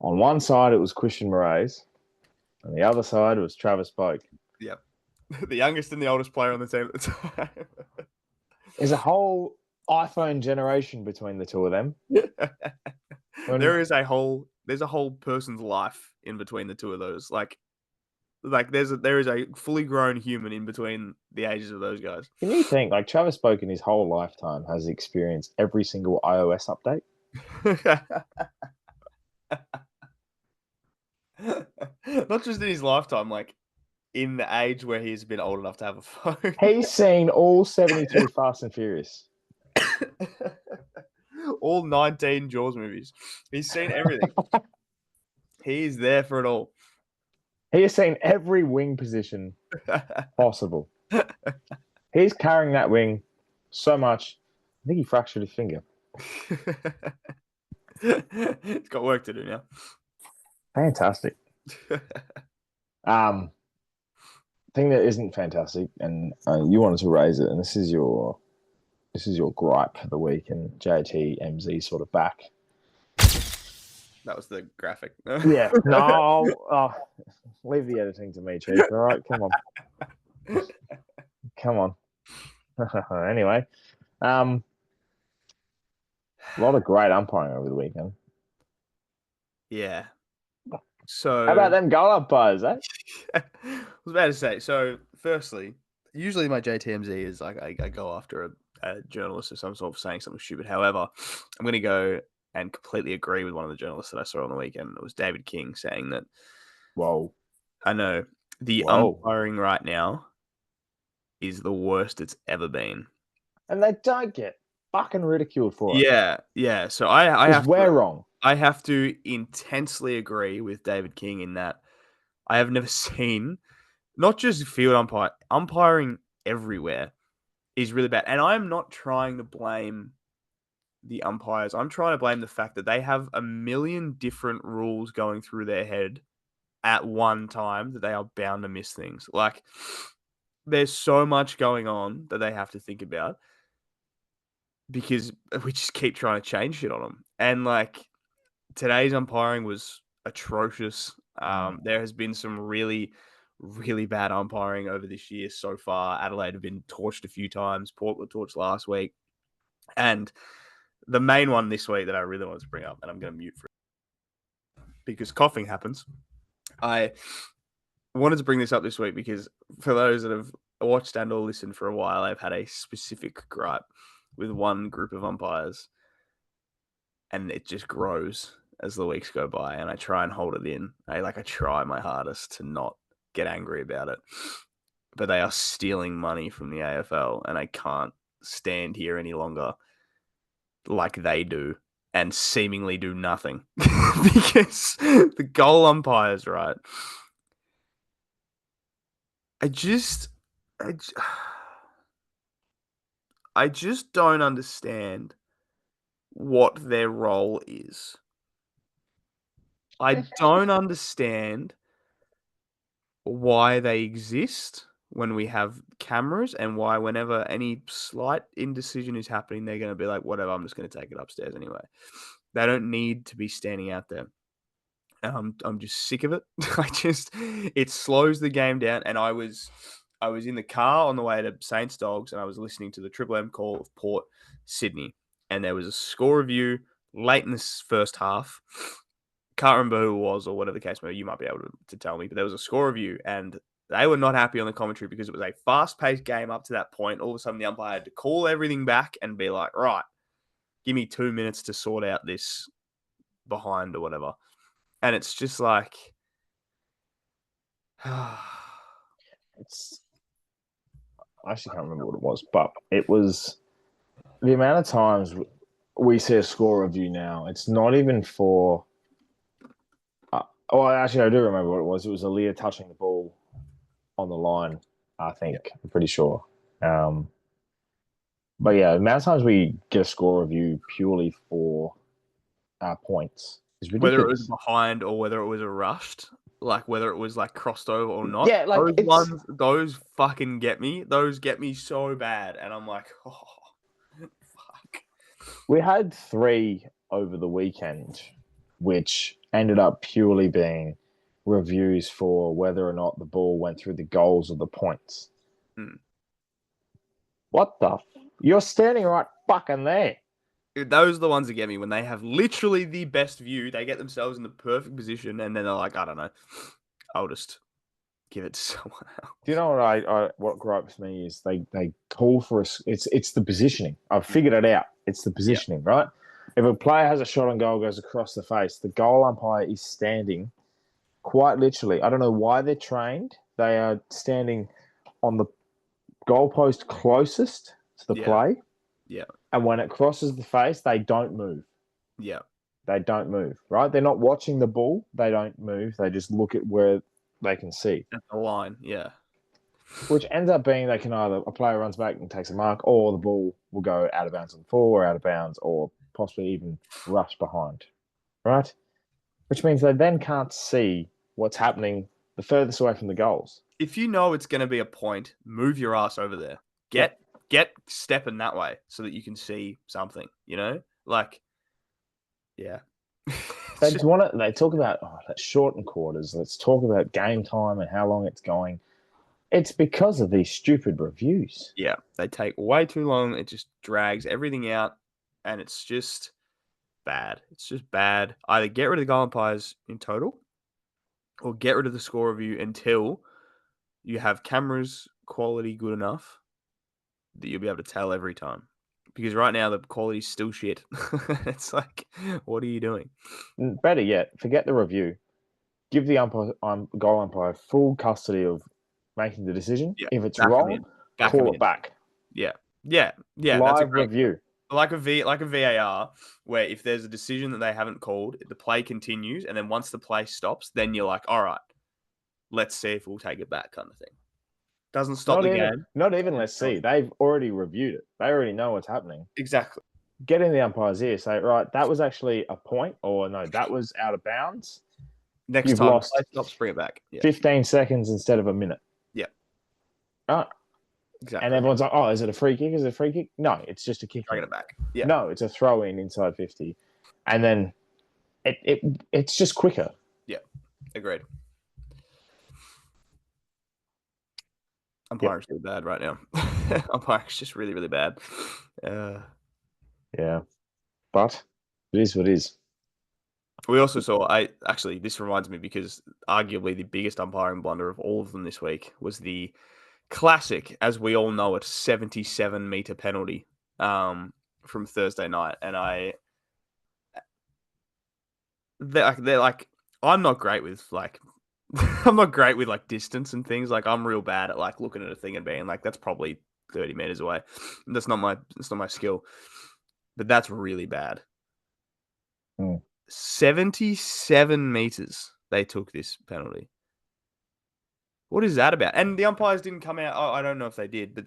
on one side it was Christian Moraes, and the other side was Travis Boak. Yep. The youngest and the oldest player on the team at the time. There's a whole iPhone generation between the two of them. There's a whole person's life in between the two of those. Like there is a fully grown human in between the ages of those guys. Can you think, like Travis Boak in his whole lifetime has experienced every single iOS update? Not just in his lifetime, like in the age where he's been old enough to have a phone. He's seen all 72 Fast and Furious. All 19 Jaws movies. He's seen everything. He's there for it all. He has seen every wing position possible. He's carrying that wing so much. I think he fractured his finger. It's got work to do now. Fantastic. Thing that isn't fantastic, and you wanted to raise it, and this is your gripe for the week, and JTMZ sort of back. That was the graphic. Yeah, no, leave the editing to me, Chief. All right, come on. Anyway, a lot of great umpiring over the weekend. Yeah. So how about them goal umpires, eh? I was about to say. So, firstly, usually my JTMZ is like I go after a journalist of some sort for saying something stupid. However, I'm going to go and completely agree with one of the journalists that I saw on the weekend. It was David King saying that. Whoa! I know the umpiring right now is the worst it's ever been, and they don't get fucking ridiculed for it. Yeah. So I have we're wrong. I have to intensely agree with David King in that I have never seen, not just field umpiring everywhere is really bad. And I'm not trying to blame the umpires. I'm trying to blame the fact that they have a million different rules going through their head at one time that they are bound to miss things. Like, there's so much going on that they have to think about because we just keep trying to change shit on them. And like, today's umpiring was atrocious. There has been some really, really bad umpiring over this year so far. Adelaide have been torched a few times. Port were torched last week. And the main one this week that I really wanted to bring up, and I'm going to mute for it because coughing happens. I wanted to bring this up this week because for those that have watched and or listened for a while, I've had a specific gripe with one group of umpires, and it just grows as the weeks go by, and I try and hold it in. I try my hardest to not get angry about it, but they are stealing money from the AFL, and I can't stand here any longer like they do and seemingly do nothing because the goal umpires, right? I just don't understand what their role is. I don't understand why they exist when we have cameras and why whenever any slight indecision is happening, they're going to be like, whatever, I'm just going to take it upstairs anyway. They don't need to be standing out there. I'm just sick of it. It slows the game down. And I was in the car on the way to Saints Dogs and I was listening to the Triple M call of Port Sydney. And there was a score review late in this first half. Can't remember who it was or whatever the case may be. You might be able to tell me, but there was a score review and they were not happy on the commentary because it was a fast-paced game up to that point. All of a sudden, the umpire had to call everything back and be like, right, give me 2 minutes to sort out this behind or whatever. And it's just like, I actually can't remember what it was, but it was the amount of times we see a score review now. It's not even for. Actually, I do remember what it was. It was Aaliyah touching the ball on the line, I think. Yeah. I'm pretty sure. But yeah, the amount of times we get a score review purely for points is ridiculous. Whether it was behind or whether it was a rushed, like whether it was like crossed over or not. Yeah, like those fucking get me. Those get me so bad. And I'm like, oh, fuck. We had 3 over the weekend, which ended up purely being reviews for whether or not the ball went through the goals or the points. What the? You're standing right fucking there. Those are the ones that get me when they have literally the best view. They get themselves in the perfect position, and then they're like, I don't know, I'll just give it to someone else. Do you know what what gripes me is they call for it's the positioning. I've figured it out. It's the positioning, right? If a player has a shot on goal, goes across the face, the goal umpire is standing quite literally. I don't know why they're trained. They are standing on the goalpost closest to the play. Yeah. And when it crosses the face, they don't move. Yeah. They don't move, right? They're not watching the ball. They don't move. They just look at where they can see. At the line, yeah. which ends up being they can either a player runs back and takes a mark, or the ball will go out of bounds on the 4 or out of bounds, or possibly even rush behind, right? Which means they then can't see what's happening the furthest away from the goals. If you know it's going to be a point, move your ass over there. Get stepping that way so that you can see something, Like, yeah. They talk about let's shorten quarters. Let's talk about game time and how long it's going. It's because of these stupid reviews. Yeah, they take way too long. It just drags everything out, and it's just bad. It's just bad. Either get rid of the goal umpires in total, or get rid of the score review until you have cameras quality good enough that you'll be able to tell every time. Because right now the quality's still shit. It's like, what are you doing? Better yet, forget the review. Give the goal umpire full custody of making the decision. Yeah, if it's wrong, call it back. Yeah. Live that's a review. Like a VAR, where if there's a decision that they haven't called, the play continues, and then once the play stops, then you're like, all right, let's see if we'll take it back, kind of thing. Doesn't stop the game. Not even let's see. They've already reviewed it. They already know what's happening. Exactly. Get in the umpire's ear. Say, right, that was actually a point, or no, that was out of bounds. Next You've time, lost stops, bring it back. Yeah. 15 seconds instead of a minute. Yeah. Oh. Exactly. And everyone's like, oh, is it a free kick? Is it a free kick? No, it's just a kick. Bring it back. Yeah. No, it's a throw in inside 50. And then it's just quicker. Yeah. Agreed. Umpire's really bad right now. Umpire's just really, really bad. Yeah. But it is what it is. We also saw, this reminds me, because arguably the biggest umpiring blunder of all of them this week was the classic, as we all know it, 77-meter penalty from Thursday night. And they're like, I'm not great with distance and things. Like, I'm real bad at like looking at a thing and being like, that's probably 30 meters away. That's not my skill. But that's really bad. 77 meters they took this penalty. What is that about? And the umpires didn't come out. I don't know if they did, but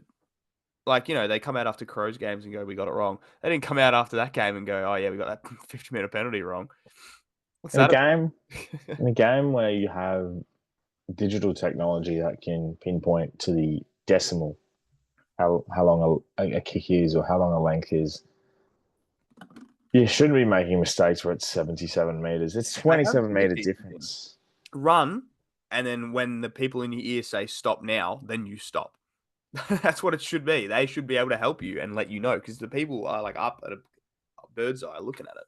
they come out after Crows games and go, we got it wrong. They didn't come out after that game and go, oh yeah, we got that 50-meter penalty wrong. What's that? In a game where you have digital technology that can pinpoint to the decimal how long a kick is or how long a length is, you shouldn't be making mistakes where it's 77 meters. It's 27-meter difference. Run, and then when the people in your ear say stop now, then you stop. That's what it should be. They should be able to help you and let you know, because the people are like up at a bird's eye looking at it.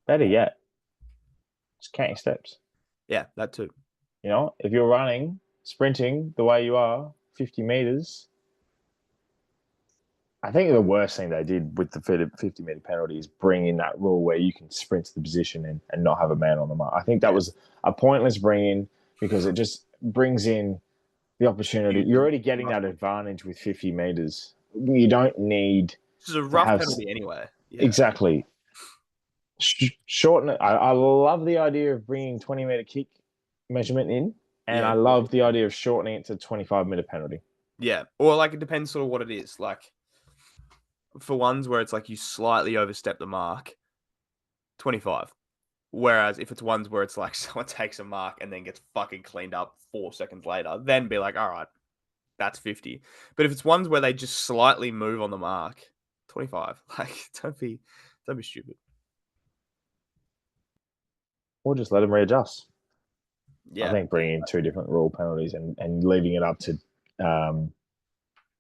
Better yet, just count your steps. Yeah, that too. If you're sprinting the way you are, 50 meters, I think the worst thing they did with the 50-meter penalty is bring in that rule where you can sprint to the position and not have a man on the mark. I think that was a pointless bring in, because it just brings in the opportunity. You're already getting that advantage with 50 meters. You don't need. This is a rough penalty anyway. Yeah. Exactly. Shorten it. I love the idea of bringing 20-meter kick measurement in, and I love the idea of shortening it to 25-meter penalty. Yeah, or it depends sort of what it is. Like, for ones where it's like you slightly overstep the mark, 25. Whereas if it's ones where it's like someone takes a mark and then gets fucking cleaned up 4 seconds later, then be like, all right, that's 50. But if it's ones where they just slightly move on the mark, 25. Like, don't be stupid. Or just let them readjust. Yeah. I think bringing in 2 different rule penalties and leaving it up to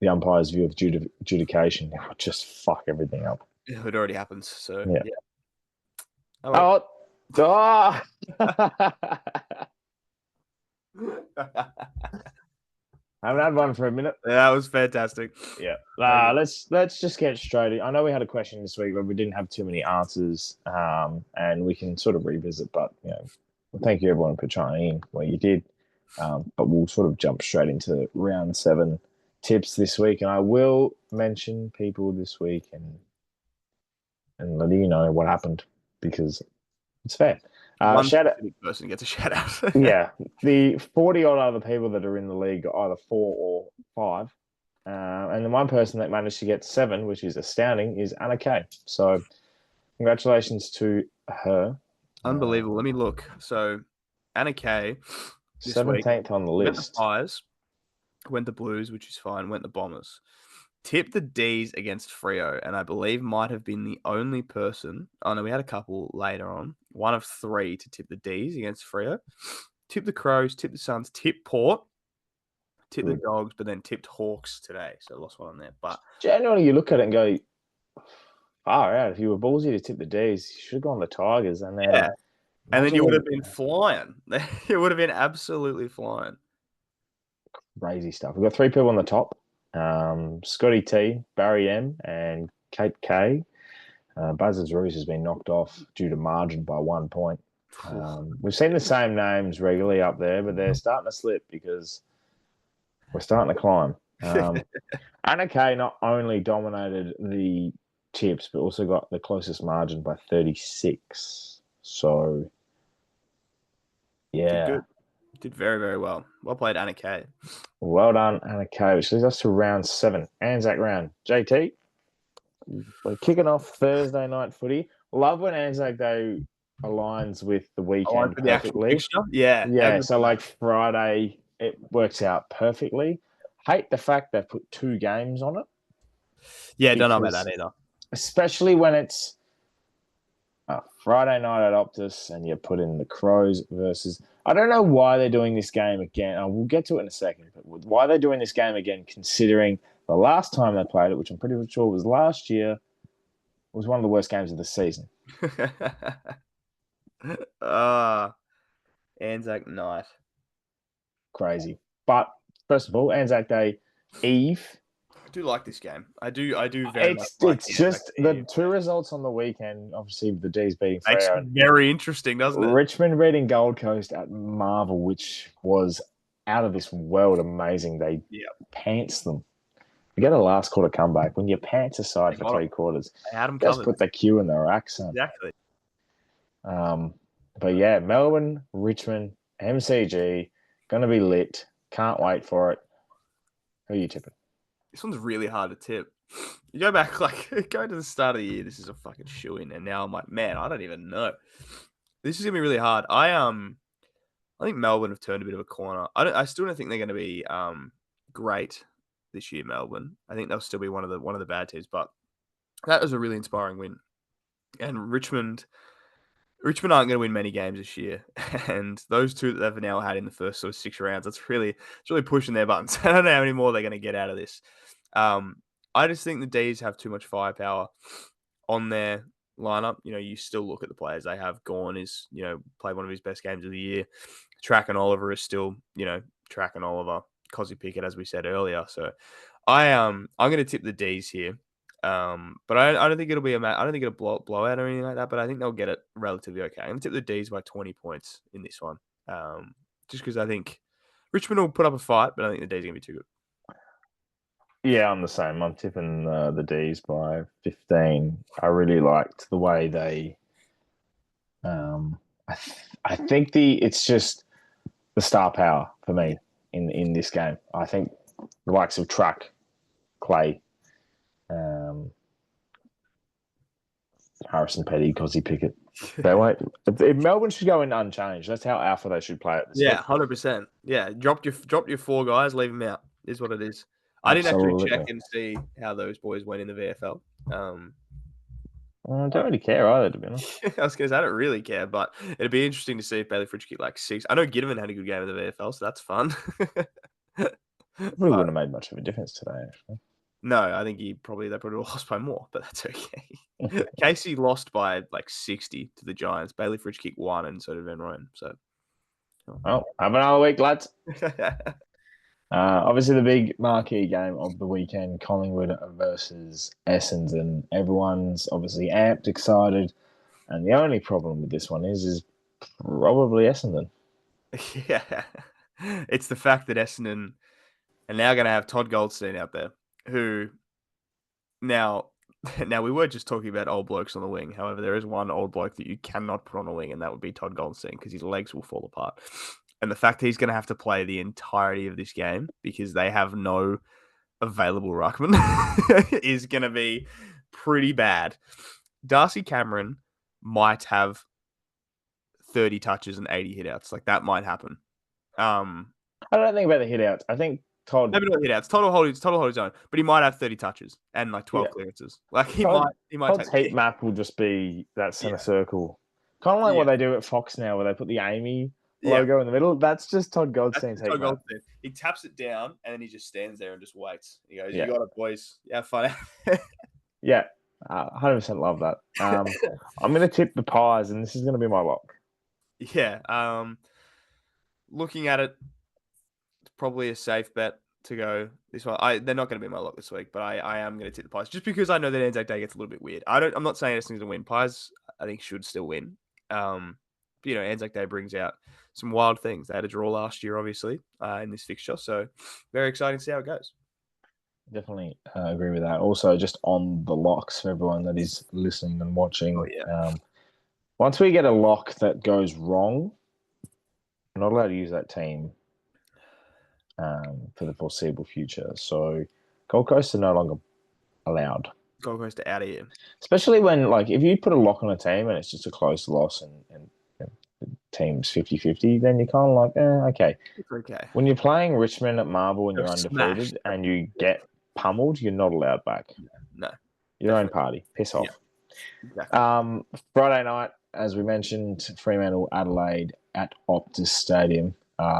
the umpire's view of adjudication would just fuck everything up. It already happens. So yeah. Oh. I haven't had one for a minute. That was fantastic. Yeah. Let's just get straight in. I know we had a question this week, but we didn't have too many answers, and we can sort of revisit. But thank you everyone for trying in where you did. But we'll sort of jump straight into round 7 tips this week, and I will mention people this week and let you know what happened, because it's fair. One Shout out, specific person gets a shout out. yeah, the 40-odd other people that are in the league are either 4 or 5. And the one person that managed to get 7, which is astounding, is Anna Kay. So congratulations to her. Unbelievable. Let me look. So Anna Kay this week 17th on the went the list. Fires, went the Blues, which is fine, went the Bombers. Tipped the D's against Freo, and I believe might have been the only person. Oh no, we had a couple later on. One of 3 to tip the D's against Freo. Tipped the Crows, tipped the Suns, tipped Port, tipped the Dogs, but then tipped Hawks today. So lost one on there. But generally, you look at it and go, far out. If you were ballsy to tip the D's, you should have gone the Tigers. And then, yeah. And then you would have been flying. It would have been absolutely flying. Crazy stuff. We've got 3 people on the top. Scotty T, Barry M, and Kate K. Buzzers Roos has been knocked off due to margin by 1 point. We've seen the same names regularly up there, but they're starting to slip because we're starting to climb. Anna Kay not only dominated the tips, but also got the closest margin by 36. So, yeah. Did very, very well. Well played, Anna Kay. Well done, Anna Kay, which leads us to round 7, ANZAC round. JT, we're kicking off Thursday night footy. Love when ANZAC Day aligns with the weekend perfectly. Yeah, so like Friday, it works out perfectly. Hate the fact they've put 2 games on it. Yeah, don't know about that either. Especially when it's a Friday night at Optus and you put in the Crows versus... I don't know why they're doing this game again. We'll get to it in a second. But why they're doing this game again, considering the last time they played it, which I'm pretty sure was last year, was one of the worst games of the season. Anzac night. Crazy. But first of all, Anzac Day Eve. I do like this game. I do very much like it's just the 2 results on the weekend, obviously the D's beating Makes Freo. it very interesting, doesn't it? Richmond beating Gold Coast at Marvel, which was out of this world amazing. They pants them. You get a last quarter comeback when you pants aside for 3 quarters. They had them just covered. put the Q in their accent. Exactly. But yeah, Melbourne, Richmond, MCG, gonna be lit. Can't wait for it. Who are you tipping? This one's really hard to tip. You go back, go to the start of the year. This is a fucking shoe-in, and now I'm like, man, I don't even know. This is gonna be really hard. I think Melbourne have turned a bit of a corner. I still don't think they're gonna be great this year. Melbourne. I think they'll still be one of the bad teams, but that was a really inspiring win. And Richmond aren't going to win many games this year, and those 2 that they've now had in the first sort of 6 rounds, it's really pushing their buttons. I don't know how many more they're going to get out of this. I just think the D's have too much firepower on their lineup. You know, you still look at the players they have. Gawn is, played one of his best games of the year. Track and Oliver is still, Track and Oliver. Cozzy Pickett, as we said earlier. So I'm going to tip the D's here. But I don't think it'll be I don't think it'll blow out or anything like that, but I think they'll get it relatively okay. I'm going to tip the D's by 20 points in this one. Just because I think Richmond will put up a fight, but I think the D's are going to be too good. Yeah, I'm the same. I'm tipping the D's by 15. I really liked the way they... I think it's just the star power for me in this game. I think the likes of Truck, Clay, Harrison Petty, Cozzy Pickett. Melbourne should go in unchanged. That's how alpha they should play it. Yeah, 100%. Yeah, drop your 4 guys, leave them out. Is what it is. I didn't actually check and see how those boys went in the VFL. I don't really care either, to be honest. I was going to say, I don't really care, but it'd be interesting to see if Bailey Fritsch kicked like 6. I know Ginnivan had a good game in the VFL, so that's fun. Probably wouldn't have made much of a difference today, actually. No, I think they probably lost by more, but that's okay. Casey lost by like 60 to the Giants. Bailey Fritsch kicked 1, and so did Van Rooyen. So, have another week, lads. Obviously, the big marquee game of the weekend, Collingwood versus Essendon. Everyone's obviously amped, excited, and the only problem with this one is probably Essendon. Yeah, it's the fact that Essendon are now going to have Todd Goldstein out there, who now Now, we were just talking about old blokes on the wing. However, there is one old bloke that you cannot put on a wing, and that would be Todd Goldstein, because his legs will fall apart. And the fact that he's going to have to play the entirety of this game because they have no available ruckman is going to be pretty bad. Darcy Cameron might have 30 touches and 80 hitouts. Like, that might happen. I don't think about the hitouts. I think Todd. Maybe not hitouts. Total hold his own, but he might have 30 touches and like 12 clearances. Like he might Todd's take heat map will just be that center Yeah. circle, kind of like what they do at Fox now, where they put the Amy logo in the middle. That's just Todd Goldstein's heat map. He taps it down and then he just stands there and just waits. He goes, Yeah. "You got it, boys. Have fun." Yeah, 100% love that. I'm going to tip the Pies, and this is going to be my lock. Yeah. Looking at it, it's probably a safe bet to go this one. They're not going to be my lock this week, but I am going to tip the Pies just because I know that ANZAC Day gets a little bit weird. I'm not saying this thing's going to win. Pies, I think, should still win. But, ANZAC Day brings out some wild things. They had a draw last year, obviously, in this fixture. So very exciting to see how it goes. Definitely agree with that. Also, just on the locks for everyone that is listening and watching. Once we get a lock that goes wrong, we're not allowed to use that team for the foreseeable future. So Gold Coast are no longer allowed. Gold Coast are out of here. Especially when, if you put a lock on a team and it's just a close loss and the team's 50-50, then you're kind of okay. It's okay. When you're playing Richmond at Marvel and you're undefeated and you get pummeled, you're not allowed back. No. Your own party. Piss off. Yeah, exactly. Friday night, as we mentioned, Fremantle, Adelaide at Optus Stadium.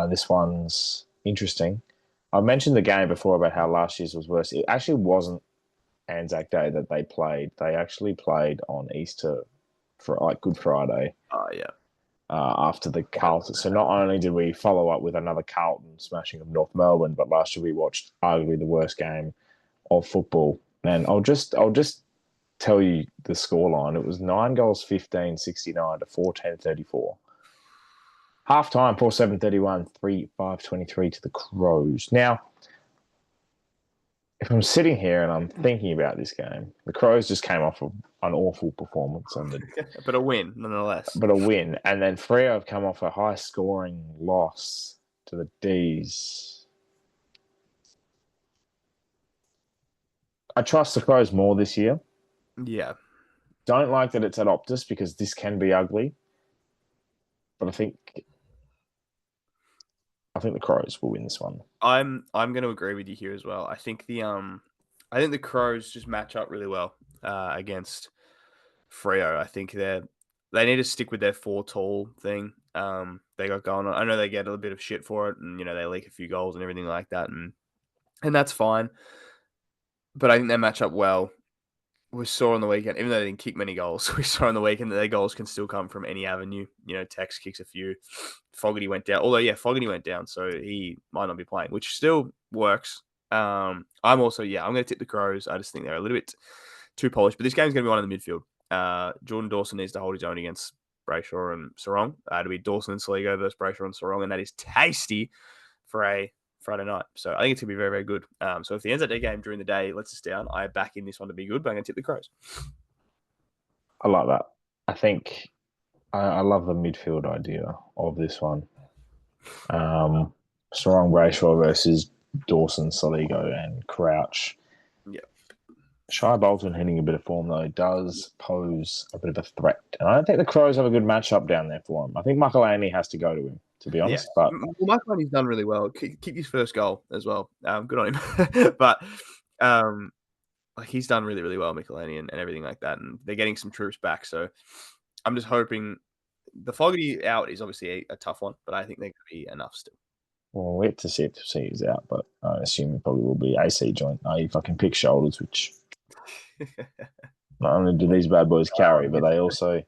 This one's interesting. I mentioned the game before about how last year's was worse. It actually wasn't Anzac Day that they played. They actually played on Easter, for Good Friday. Oh, yeah. After the Carlton. So not only did we follow up with another Carlton smashing of North Melbourne, but last year we watched arguably the worst game of football. And I'll just tell you the scoreline. It was 9 goals, 15-69 to 4-10-34. Half time, 4-7-31, 3-5-23 to the Crows. Now, if I'm sitting here and I'm thinking about this game, the Crows just came off of an awful performance but a win nonetheless. But a win, and then Freo have come off a high-scoring loss to the D's. I trust the Crows more this year. Yeah. Don't like that it's at Optus because this can be ugly, but I think the Crows will win this one. I'm going to agree with you here as well. I think the Crows just match up really well against Freo. I think they need to stick with their 4 tall thing. They got going on. I know they get a little bit of shit for it, and they leak a few goals and everything like that, and that's fine. But I think they match up well. We saw on the weekend, even though they didn't kick many goals, we saw on the weekend that their goals can still come from any avenue. Tex kicks a few. Fogarty went down. Although, Fogarty went down, so he might not be playing, which still works. I'm going to tip the Crows. I just think they're a little bit too polished. But this game's going to be one in the midfield. Jordan Dawson needs to hold his own against Brayshaw and Sarong. It'll be Dawson and Saligo versus Brayshaw and Sarong, and that is tasty for a Friday night. So I think it's going to be very, very good. So if the NZD game during the day lets us down, I back in this one to be good, but I'm going to tip the Crows. I like that. I think I love the midfield idea of this one. Sarong Brayshaw versus Dawson, Saligo, and Crouch. Yeah. Shai Bolton hitting a bit of form, though, does pose a bit of a threat. And I don't think the Crows have a good matchup down there for him. I think Michael has to go to him, to be honest. Yeah. But Michael done really well. Kicked his first goal as well. Good on him. But he's done really, really well, Michelini, and everything like that. And they're getting some troops back. So I'm just hoping the Fogarty out is obviously a tough one, but I think they're going to be enough still. Well, we have to see if he's out, but I assume he probably will be AC joint. If I can pick shoulders, which not only do these bad boys carry, but they also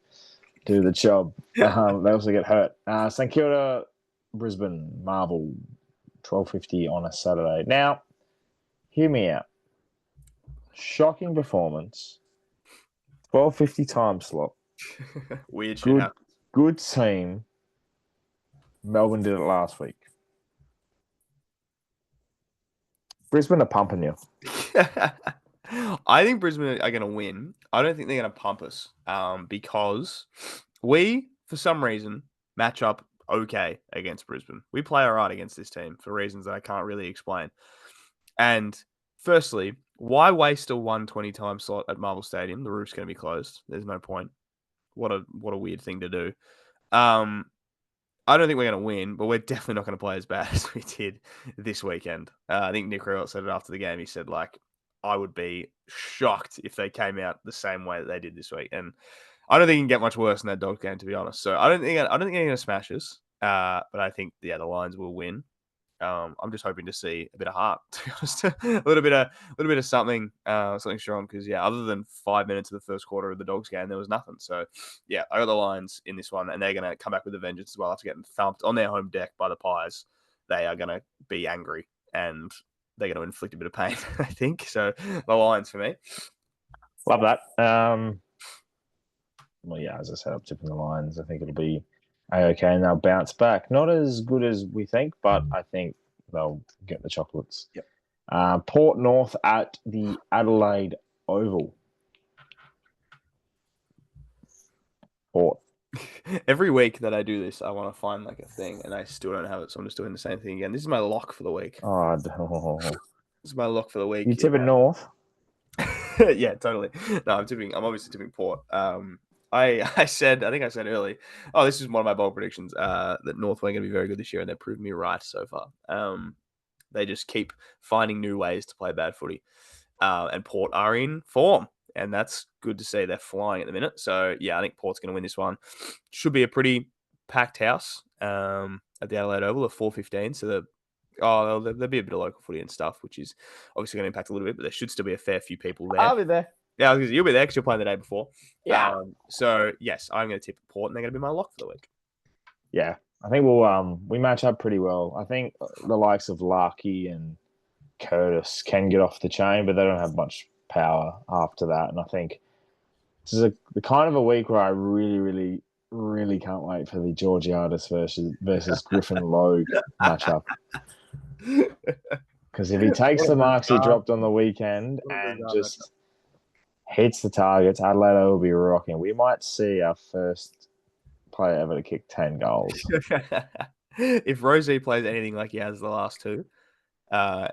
do the job. They also get hurt. St Kilda, Brisbane, Marvel, 12:50 on a Saturday. Now, hear me out. Shocking performance. 12:50 time slot. Weird shit happens. Good team. Melbourne did it last week. Brisbane are pumping you. I think Brisbane are going to win. I don't think they're going to pump us because we, for some reason, match up okay against Brisbane. We play all right against this team for reasons that I can't really explain. And firstly, why waste a 120 time slot at Marvel Stadium? The roof's going to be closed. There's no point. What a weird thing to do. I don't think we're going to win, but we're definitely not going to play as bad as we did this weekend. I think Nick Riot said it after the game. He said, like, I would be shocked if they came out the same way that they did this week. And I don't think it can get much worse in that Dogs game, to be honest. So I don't think they're going to smash us. But I think the Lions will win. I'm just hoping to see a bit of heart, to be honest. a little bit of something strong. Because other than 5 minutes of the first quarter of the Dogs game, there was nothing. So I got the Lions in this one, and they're going to come back with a vengeance as well after getting thumped on their home deck by the Pies. They are going to be angry, and they're going to inflict a bit of pain, I think. So the Lions for me. Love that. Well, as I said, I'm tipping the Lions. I think it'll be okay, and they'll bounce back. Not as good as we think, but I think they'll get the chocolates. Yep. Port North at the Adelaide Oval. Port. Every week that I do this, I want to find like a thing, and I still don't have it, so I'm just doing the same thing again. This is my lock for the week. Oh, no. This is my lock for the week. You tipping North? Yeah, totally. No, I'm obviously tipping Port. I think I said early. Oh, this is one of my bold predictions. That North weren't going to be very good this year, and they've proven me right so far. They just keep finding new ways to play bad footy, and Port are in form, and that's good to see. They're flying at the minute. So I think Port's going to win this one. Should be a pretty packed house at the Adelaide Oval at 4:15. So there'll be a bit of local footy and stuff, which is obviously going to impact a little bit, but there should still be a fair few people there. I'll be there. Yeah, you'll be there because you're playing the day before. Yeah. So yes, I'm going to tip Port, and they're going to be my lock for the week. Yeah, I think we match up pretty well. I think the likes of Larkey and Curtis can get off the chain, but they don't have much power after that. And I think this is the kind of a week where I really, really, really can't wait for the Georgiades versus Griffin Logue matchup. Because if he takes the marks he dropped on the weekend and just hits the targets, Adelaide will be rocking. We might see our first player ever to kick 10 goals. If Rosie plays anything like he has the last two,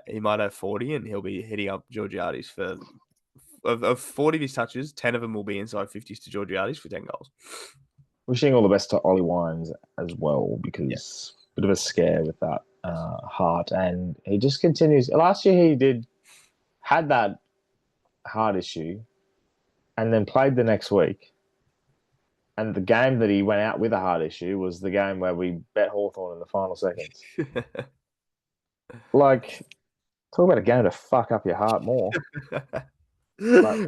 he might have 40, and he'll be hitting up Georgiades for of 40 of his touches, 10 of them will be inside 50s to Georgiades for 10 goals. Wishing all the best to Ollie Wines as well, because bit of a scare with that heart, and he just continues. Last year he had that heart issue, and then played the next week. And the game that he went out with a heart issue was the game where we bet Hawthorn in the final seconds. Like, talk about a game to fuck up your heart more.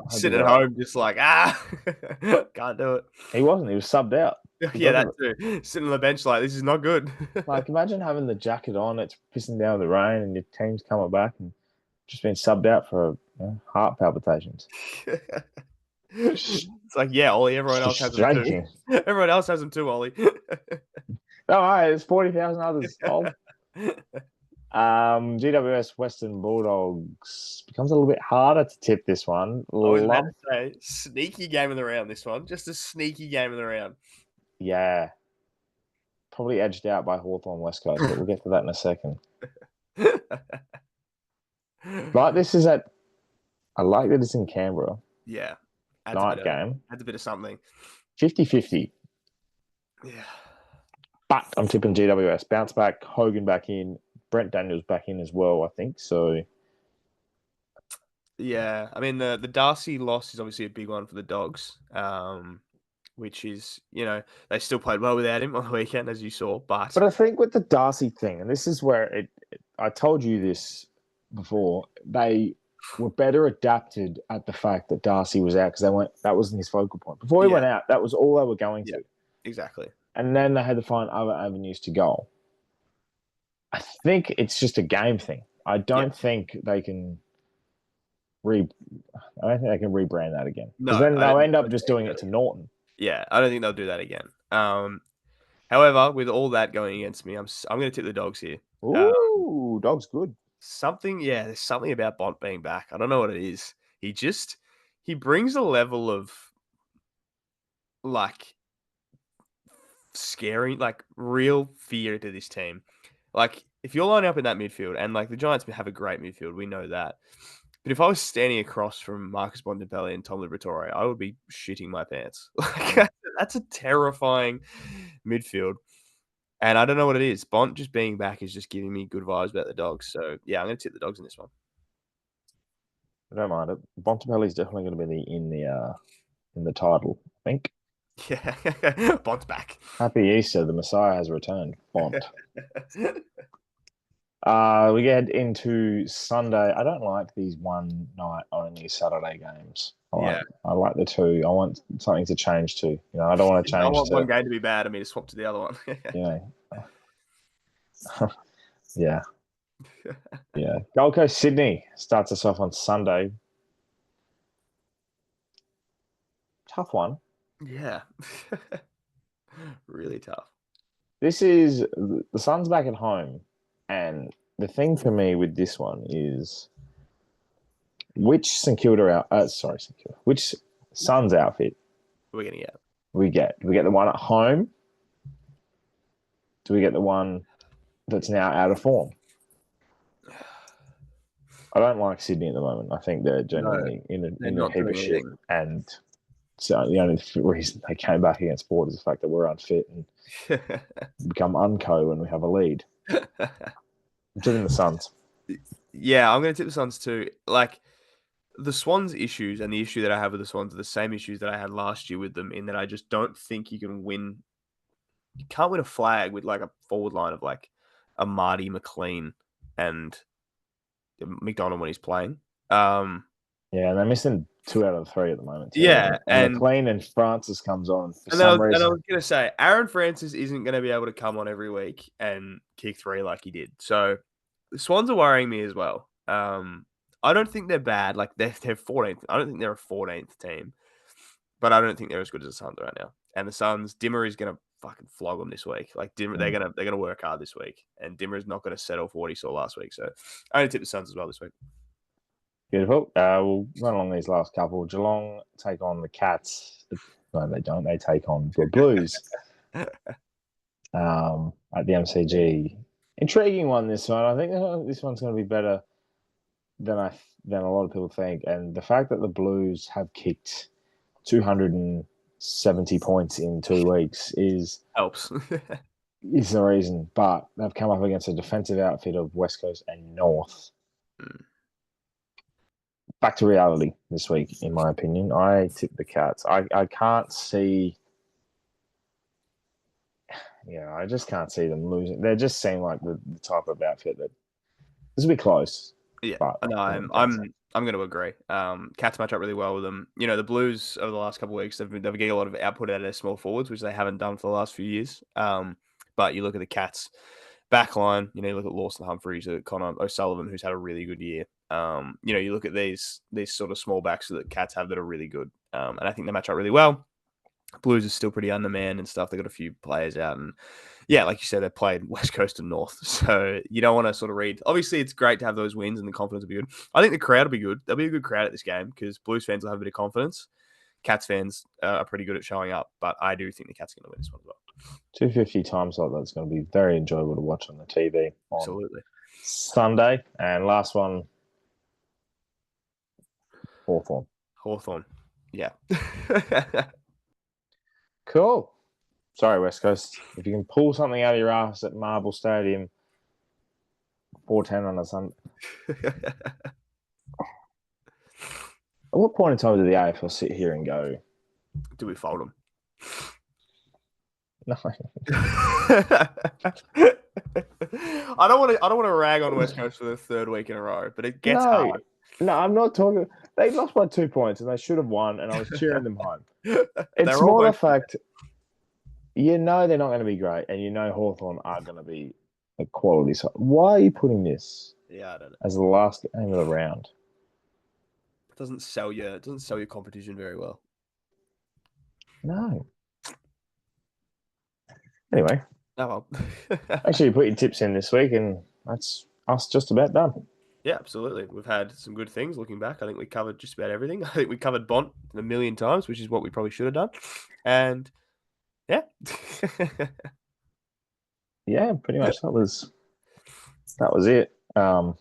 Sitting at home just like, can't do it. He wasn't. He was subbed out. That too. Sitting on the bench like, this is not good. Like, imagine having the jacket on, it's pissing down the rain, and your team's coming back and just been subbed out for heart palpitations. It's like, Ollie, everyone else has them too. Everyone else has them too, Ollie. There's 40,000 others. GWS Western Bulldogs becomes a little bit harder to tip this one. I was about to say, sneaky game of the round, this one. Just a sneaky game of the round. Yeah. Probably edged out by Hawthorn West Coast, but we'll get to that in a second. But this is I like that it's in Canberra. Yeah. Night game. Adds a bit of something. 50-50. Yeah. But I'm tipping GWS. Bounce back, Hogan back in, Brent Daniels back in as well, I think. So, yeah. I mean, the Darcy loss is obviously a big one for the Dogs, which is, they still played well without him on the weekend, as you saw. But I think with the Darcy thing, and this is where I told you this before, they were better adapted at the fact that Darcy was out, because that wasn't his focal point. Before he went out, that was all they were going to. Exactly. And then they had to find other avenues to go. I think it's just a game thing. I don't think they can rebrand that again. Because then they'll end up just doing it to Norton. Yeah, I don't think they'll do that again. However, with all that going against me, I'm going to tip the Dogs here. Ooh, Dogs good. There's something about Bont being back. I don't know what it is. he brings a level of like scary, like real fear to this team. Like if you're lining up in that midfield, and like the Giants have a great midfield, we know that. But if I was standing across from Marcus Bontempelli and Tom Liberatore, I would be shitting my pants. Like, that's a terrifying midfield. And I don't know what it is. Bont just being back is just giving me good vibes about the Dogs. So yeah, I'm going to tip the Dogs in this one. I don't mind it. Bontempelli's definitely going to be in the title, I think. Yeah, Bont's back. Happy Easter. The Messiah has returned. Bont. We get into Sunday. I don't like these one night only Saturday games. I like the two. I want something to change to. I don't want to change. I want one game to be bad and me to swap to the other one. Yeah. Yeah. Gold Coast Sydney starts us off on Sunday. Tough one. Yeah. Really tough. This is the Suns back at home, and the thing for me with this one is which which Suns outfit we're gonna get? We get the one at home. Do we get the one that's now out of form? I don't like Sydney at the moment. I think they're genuinely in a heap of shit, and so the only reason they came back against Port is the fact that we're unfit and become unco when we have a lead. I'm tipping the Suns. Yeah, I'm going to tip the Suns too. Like, the Swans' issues and the issue that I have with the Swans are the same issues that I had last year with them, in that I just don't think you can win. You can't win a flag with like a forward line of like a Marty, McLean, and McDonald when he's playing. Yeah, and they're missing 2 out of 3 at the moment. Too. Yeah, and McLean and Francis comes on for some reason. And I was going to say, Aaron Francis isn't going to be able to come on every week and kick 3 like he did. So the Swans are worrying me as well. I don't think they're bad. Like they're 14th. I don't think they're a 14th team, but I don't think they're as good as the Suns right now. And the Suns, Dimmer is going to fucking flog them this week. Like Dimmer, they're gonna work hard this week, and Dimmer is not going to settle for what he saw last week. So I'm going to tip the Suns as well this week. Beautiful. We'll run along these last couple. Geelong take on the Cats. No, they don't. They take on the Blues at the MCG. Intriguing one, this one. I think this one's going to be better than a lot of people think. And the fact that the Blues have kicked 270 points in 2 weeks helps. Is the reason. But they've come up against a defensive outfit of West Coast and North. Back to reality this week, in my opinion. I tip the Cats. I can't see... I just can't see them losing. They just seem like the type of outfit that... This will be close. Yeah, no, I'm going to agree. Cats match up really well with them. The Blues over the last couple of weeks, they've been getting a lot of output out of their small forwards, which they haven't done for the last few years. But you look at the Cats back line, you look at Lawson Humphreys, Connor O'Sullivan, who's had a really good year. You look at these sort of small backs that Cats have that are really good. And I think they match up really well. Blues is still pretty undermanned and stuff. They've got a few players out. And yeah, like you said, they played West Coast and North. So you don't want to sort of read. Obviously, it's great to have those wins and the confidence will be good. I think the crowd will be good. There'll be a good crowd at this game because Blues fans will have a bit of confidence. Cats fans are pretty good at showing up. But I do think the Cats are going to win this one as well. 250 times like that's going to be very enjoyable to watch on the TV on Absolutely. Sunday. And last one, Hawthorn. Yeah. Cool. Sorry, West Coast. If you can pull something out of your ass at Marble Stadium, 4:10 on a Sunday. At what point in time did the AFL sit here and go, do we fold them? No. I don't want to rag on West Coast for the 3rd week in a row, but it gets hard. No, I'm not talking. They lost by 2 points and they should have won, and I was cheering them home. It's more the fact, they're not going to be great, and Hawthorn are going to be a quality side. Why are you putting this? Yeah, I don't know. As the last game of the round? It doesn't sell your competition very well. No. Anyway. Oh well. Make sure you put your tips in this week, and that's us just about done. Yeah, absolutely. We've had some good things looking back. I think we covered just about everything. I think we covered Bont a million times, which is what we probably should have done. And yeah. Yeah, pretty much that was it. Round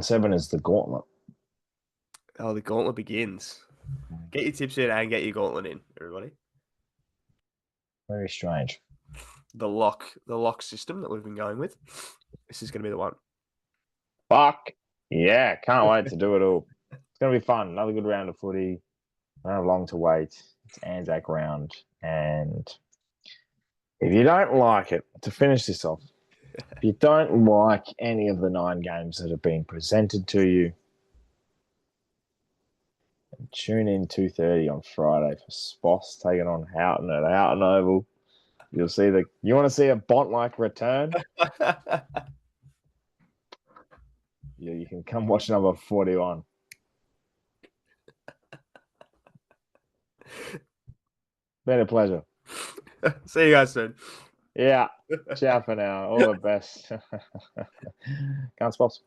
7 is the gauntlet. Oh, the gauntlet begins. Get your tips in and get your gauntlet in, everybody. Very strange. The lock system that we've been going with. This is going to be the one. Fuck yeah! Can't wait to do it all. It's going to be fun. Another good round of footy. I don't have long to wait. It's ANZAC round, and if you don't like it, to finish this off, if you don't like any of the 9 games that have been presented to you, tune in 2:30 on Friday for Sposs taking on Houghton at Houghton Oval. You'll see you want to see a Bont-like return? Yeah, you can come watch number 41. Been a pleasure. See you guys soon. Yeah. Ciao for now. All the best. Can't Sposs.